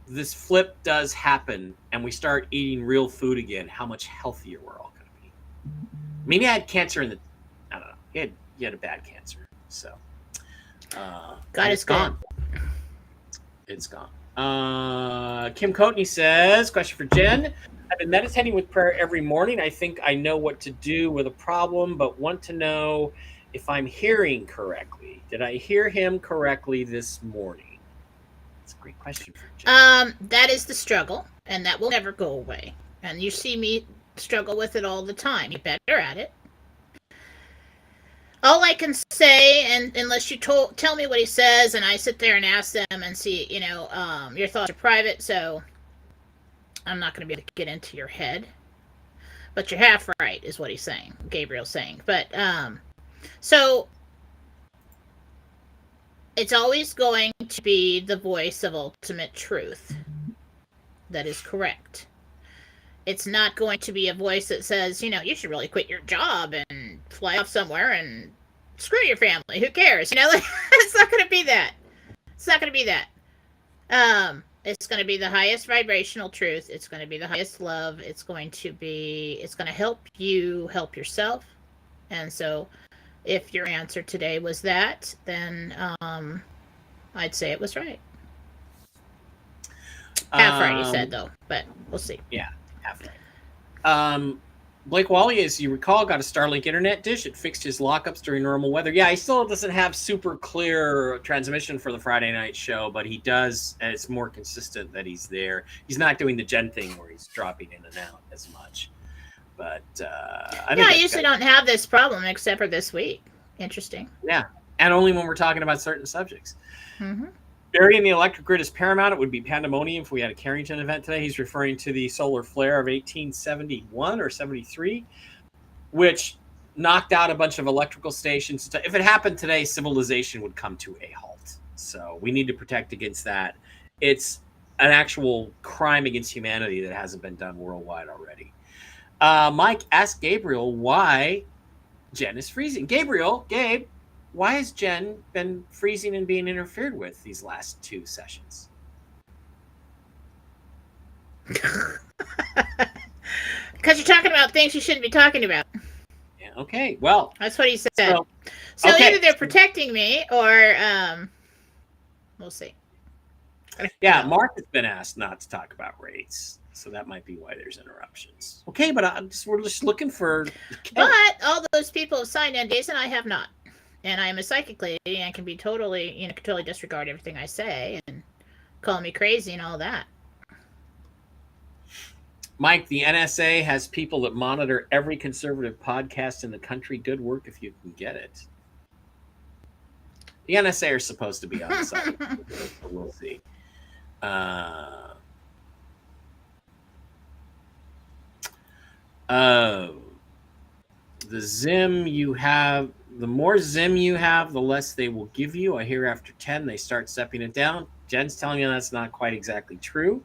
Speaker 1: this flip does happen and we start eating real food again, how much healthier we're all going to be. I mean, he had cancer I don't know, he had a bad cancer. So,
Speaker 2: God, it's gone.
Speaker 1: It's gone. Kim Coatney says, question for Jen. I've been meditating with prayer every morning. I think I know what to do with a problem, but want to know if I'm hearing correctly. Did I hear him correctly this morning? That's a great question for Jen.
Speaker 2: That is the struggle, and that will never go away. And you see me struggle with it all the time. You're better at it. All I can say, and unless you tell me what he says, and I sit there and ask them and see, your thoughts are private, so I'm not going to be able to get into your head. But you're half right, is what he's saying. Gabriel's saying. But, so it's always going to be the voice of ultimate truth that is correct. It's not going to be a voice that says, you should really quit your job and fly off somewhere and screw your family. Who cares? It's not going to be that. It's not going to be that. It's going to be the highest vibrational truth. It's going to be the highest love. It's going to help you help yourself. And so if your answer today was that, then I'd say it was right. Half right, you said, though, but we'll see.
Speaker 1: Yeah. Blake Wally, as you recall, got a Starlink internet dish. It fixed his lockups during normal weather. Yeah, he still doesn't have super clear transmission for the Friday night show, but he does, and it's more consistent that he's there. He's not doing the Jen thing where he's dropping in and out as much. But I
Speaker 2: usually don't have this problem except for this week. Interesting.
Speaker 1: Yeah, and only when we're talking about certain subjects.
Speaker 2: Mm-hmm.
Speaker 1: Burying the electric grid is paramount. It would be pandemonium if we had a Carrington event today. He's referring to the solar flare of 1871 or 73, which knocked out a bunch of electrical stations. If it happened today, civilization would come to a halt. So we need to protect against that. It's an actual crime against humanity that hasn't been done worldwide already. Mike asked Gabriel why Jen is freezing. Gabe, why has Jen been freezing and being interfered with these last two sessions?
Speaker 2: Because you're talking about things you shouldn't be talking about.
Speaker 1: Yeah, okay, well.
Speaker 2: That's what he said. So okay. Either they're protecting me or we'll see.
Speaker 1: Yeah, Mark has been asked not to talk about rates. So that might be why there's interruptions. Okay, but we're just looking for...
Speaker 2: But all those people have signed NDAs and I have not. And I'm a psychic lady and can be totally disregard everything I say and call me crazy and all that.
Speaker 1: Mike, the NSA has people that monitor every conservative podcast in the country. Good work if you can get it. The NSA are supposed to be on the side. So we'll see. The Zim you have... The more Zim you have, the less they will give you. I hear after 10, they start stepping it down. Jen's telling me that's not quite exactly true.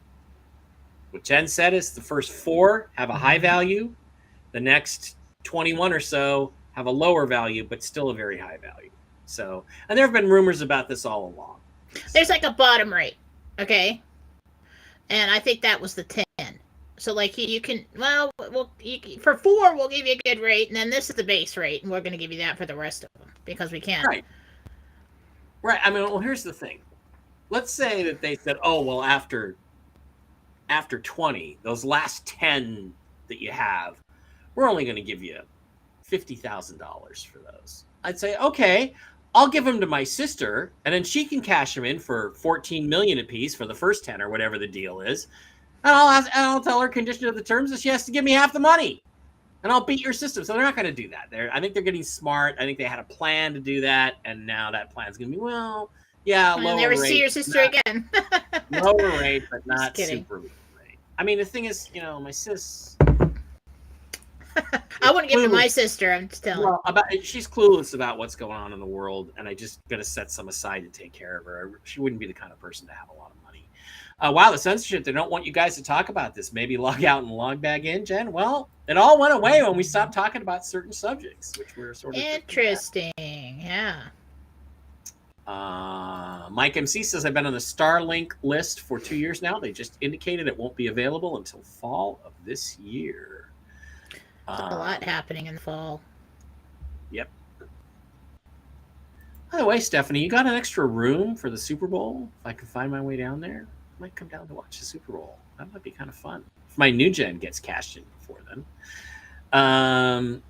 Speaker 1: What Jen said is the first 4 have a high value. The next 21 or so have a lower value, but still a very high value. So, and there have been rumors about this all along.
Speaker 2: There's like a bottom rate, okay? And I think that was the 10. So like you can, for 4 we'll give you a good rate, and then this is the base rate, and we're going to give you that for the rest of them because we can't.
Speaker 1: Right. I mean, well, here's the thing. Let's say that they said, oh, well, after 20, those last 10 that you have, we're only going to give you $50,000 for those. I'd say, okay, I'll give them to my sister, and then she can cash them in for $14 million a piece for the first 10 or whatever the deal is. And I'll tell her condition of the terms that she has to give me half the money, and I'll beat your system. So they're not going to do that. I think they're getting smart. I think they had a plan to do that, and now that plan's going to be, lower rate.
Speaker 2: Never see your sister again.
Speaker 1: Lower rate, but not super low rate. I mean, the thing is, my sis.
Speaker 2: I wouldn't give it to my sister. I'm just telling.
Speaker 1: Well, she's clueless about what's going on in the world, and I just got to set some aside to take care of her. She wouldn't be the kind of person to have a lot of money. Wow, the censorship, they don't want you guys to talk about this. Maybe log out and log back in, Jen. Well, it all went away when we stopped talking about certain subjects, which were sort of
Speaker 2: interesting. Yeah.
Speaker 1: Mike MC says, I've been on the Starlink list for 2 years now. They just indicated it won't be available until fall of this year.
Speaker 2: A lot happening in the fall.
Speaker 1: Yep. By the way, Stephanie, you got an extra room for the Super Bowl? If I can find my way down there, I might come down to watch the Super Bowl. That might be kind of fun. If my new gen gets cashed in before then.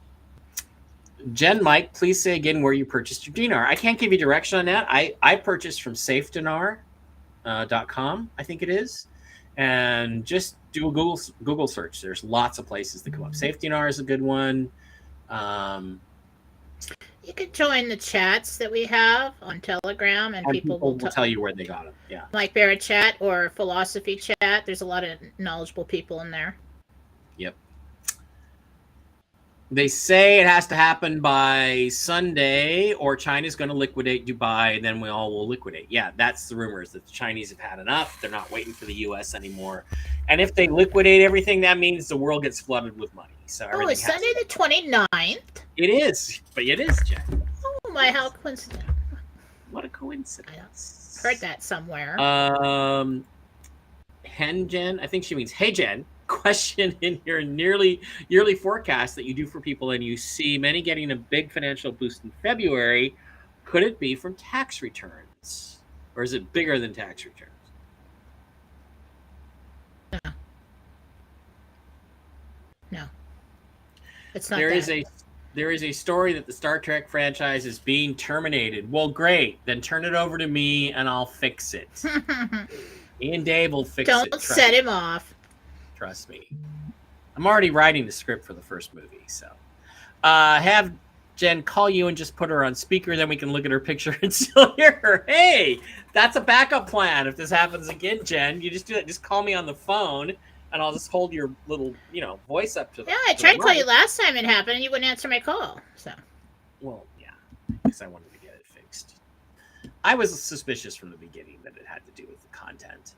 Speaker 1: Jen, Mike, please say again where you purchased your dinar. I can't give you direction on that. I purchased from safedinar.com, I think it is. And just do a Google search. There's lots of places that come up. Safe Dinar is a good one.
Speaker 2: You could join the chats that we have on Telegram, and people will
Speaker 1: tell you where they got them. Yeah,
Speaker 2: like Barrett Chat or Philosophy Chat. There's a lot of knowledgeable people in there.
Speaker 1: Yep. They say it has to happen by Sunday, or China's going to liquidate Dubai, and then we all will liquidate. Yeah, that's the rumors, that the Chinese have had enough. They're not waiting for the U.S. anymore. And if they liquidate everything, that means the world gets flooded with money. So
Speaker 2: it's Sunday the 29th?
Speaker 1: It is, but it is, Jen.
Speaker 2: Oh my, how coincidental.
Speaker 1: What a coincidence.
Speaker 2: I heard that somewhere.
Speaker 1: Hen Jen, I think she means, hey Jen. Question in your yearly forecast that you do for people, and you see many getting a big financial boost in February. Could it be from tax returns, or is it bigger than tax returns?
Speaker 2: No. It's not.
Speaker 1: There is a story that the Star Trek franchise is being terminated. Well, great. Then turn it over to me, and I'll fix it. Me and Dave will fix it.
Speaker 2: Don't set him off.
Speaker 1: Trust me. I'm already writing the script for the first movie, so have Jen call you and just put her on speaker, then we can look at her picture and still hear her. Hey, that's a backup plan. If this happens again, Jen, you just do that. Just call me on the phone, and I'll just hold your little, voice up to the.
Speaker 2: Yeah, I tried to call you last time it happened, and you wouldn't answer my call. So.
Speaker 1: Well, yeah, because I wanted to get it fixed. I was suspicious from the beginning that it had to do with the content.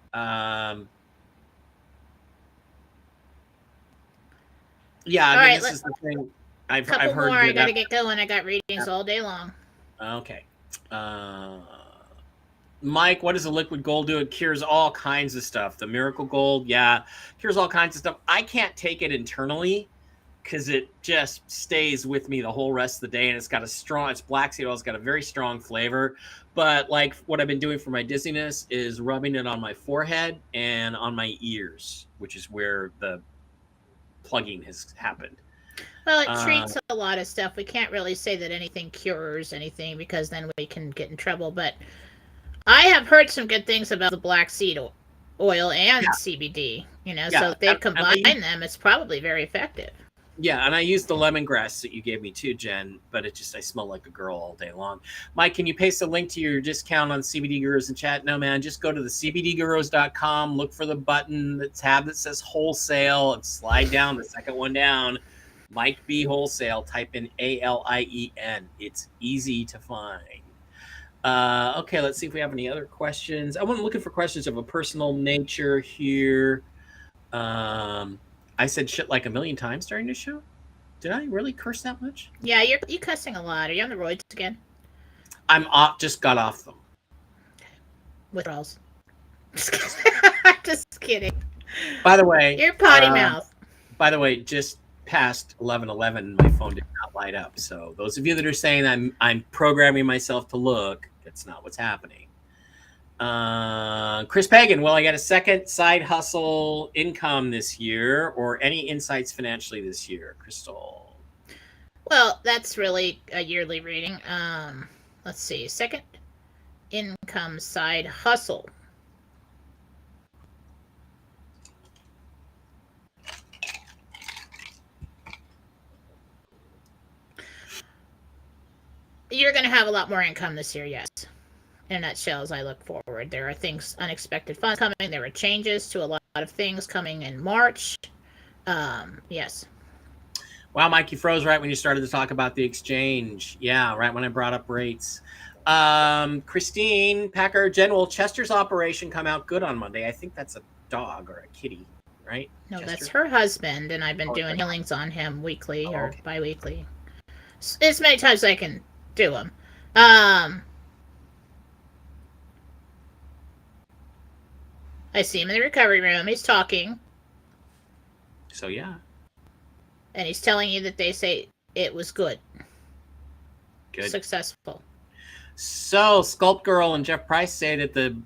Speaker 1: Yeah, I mean, this is the thing. I've heard
Speaker 2: more. I gotta get going. I got readings all day long.
Speaker 1: Okay. Mike, what does a liquid gold do? It cures all kinds of stuff. The miracle gold, yeah, cures all kinds of stuff. I can't take it internally because it just stays with me the whole rest of the day, and it's black seed oil. It's got a very strong flavor. But like what I've been doing for my dizziness is rubbing it on my forehead and on my ears, which is where the plugging has happened.
Speaker 2: Well, it treats a lot of stuff. We can't really say that anything cures anything because then we can get in trouble. But I have heard some good things about the black seed oil and CBD. So if they combine them, it's probably very effective.
Speaker 1: Yeah, and I used the lemongrass that you gave me too, Jen, but I smell like a girl all day long. Mike, can you paste a link to your discount on CBD Gurus in chat? No, man, just go to the CBDgurus.com, look for the button, the tab that says wholesale, and slide down the second one down. Mike B Wholesale, type in ALIEN. It's easy to find. Okay, let's see if we have any other questions. I'm looking for questions of a personal nature here. I said shit like a million times during this show. Did I really curse that much?
Speaker 2: Yeah, you're cussing a lot. Are you on the roids again?
Speaker 1: I'm off. Just got off them.
Speaker 2: Withdrawals. Just kidding.
Speaker 1: By the way,
Speaker 2: Your potty mouth.
Speaker 1: By the way, just past 11:11, my phone did not light up. So those of you that are saying I'm programming myself to look, that's not what's happening. Chris Pagan, will I get a second side hustle income this year, or any insights financially this year, Crystal?
Speaker 2: Well, that's really a yearly reading. Let's see, second income side hustle. You're going to have a lot more income this year, yes. In a nutshell, as I look forward, there are things, unexpected funds coming. There are changes to a lot of things coming in March. Yes.
Speaker 1: Wow, Mike, you froze right when you started to talk about the exchange. Yeah, right when I brought up rates. Christine Packer, Jen, will Chester's operation come out good on Monday? I think that's a dog or a kitty, right?
Speaker 2: No,
Speaker 1: Chester?
Speaker 2: That's her husband, and I've been doing healings on him weekly or bi-weekly. As many times as I can do them. I see him in the recovery room. He's talking.
Speaker 1: So, yeah.
Speaker 2: And he's telling you that they say it was good.
Speaker 1: Good.
Speaker 2: Successful.
Speaker 1: So, Sculpt Girl and Jeff Price say that the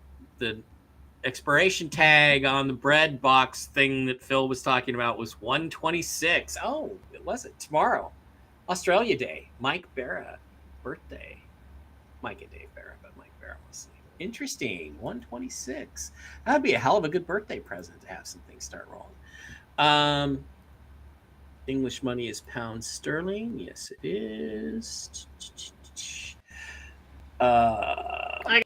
Speaker 1: expiration tag on the bread box thing that Phil was talking about was 126. Oh, it wasn't. Tomorrow. Australia Day. Mike Barra. Birthday. Mike and Dave Barra, but Mike Barra was interesting. 126. That'd be a hell of a good birthday present to have some things start rolling. English money is pound sterling. Yes, it is.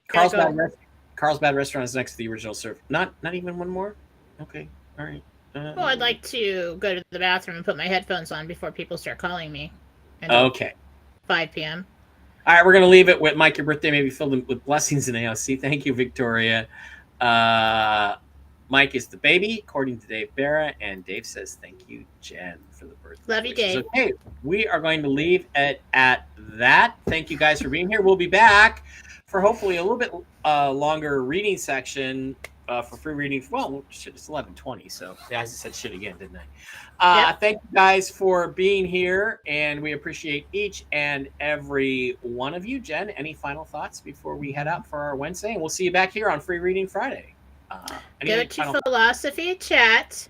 Speaker 1: Carlsbad Restaurant is next to the original serve. Not even one more? Okay. All right.
Speaker 2: Well, I'd like to go to the bathroom and put my headphones on before people start calling me.
Speaker 1: Okay.
Speaker 2: 5 p.m.
Speaker 1: All right, we're going to leave it with Mike, your birthday may be filled with blessings in AOC. Thank you, Victoria. Mike is the baby, according to Dave Barra, and Dave says, thank you, Jen, for the birthday.
Speaker 2: Love you, Dave.
Speaker 1: Okay, we are going to leave it at that. Thank you guys for being here. We'll be back for hopefully a little bit longer reading section for free reading. Well, shit, it's 11:20, so yeah, I said shit again, didn't I?
Speaker 2: Yep.
Speaker 1: Thank you guys for being here, and we appreciate each and every one of you. Jen, any final thoughts before we head out for our Wednesday? And we'll see you back here on Free Reading Friday.
Speaker 2: Go to Philosophy Chat.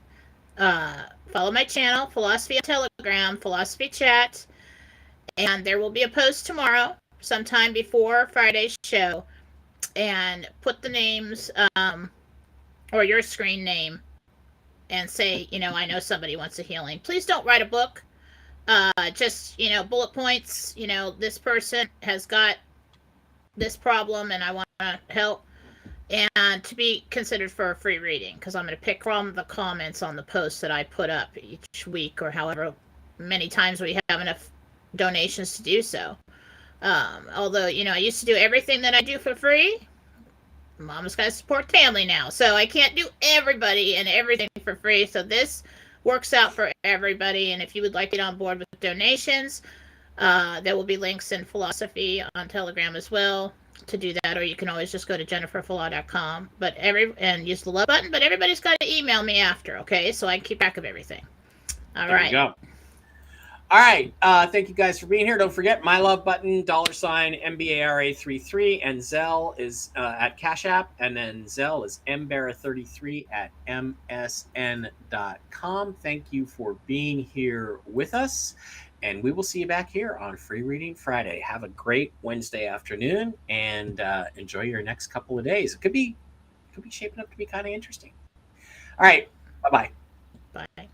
Speaker 2: Follow my channel, Philosophy Telegram, Philosophy Chat. And there will be a post tomorrow, sometime before Friday's show. And put the names, or your screen name, and say, I know somebody wants a healing. Please don't write a book. Just, bullet points. This person has got this problem and I want to help. And to be considered for a free reading, because I'm going to pick from the comments on the posts that I put up each week, or however many times we have enough donations to do so. Although, I used to do everything that I do for free. Mama's got to support family now, so I can't do everybody and everything for free. So this works out for everybody. And if you would like to get on board with donations, there will be links in Philosophy on Telegram as well to do that, or you can always just go to jenniferfalaw.com and use the love button. But everybody's got to email me after, okay, so I can keep track of everything. All right.
Speaker 1: There you go. All right. Thank you guys for being here. Don't forget my love button, $MBARA33, and Zelle is at CashApp, and then Zelle is mbara33 at msn.com. Thank you for being here with us. And we will see you back here on Free Reading Friday. Have a great Wednesday afternoon, and enjoy your next couple of days. It could be shaping up to be kind of interesting. All right. Bye-bye.
Speaker 2: Bye.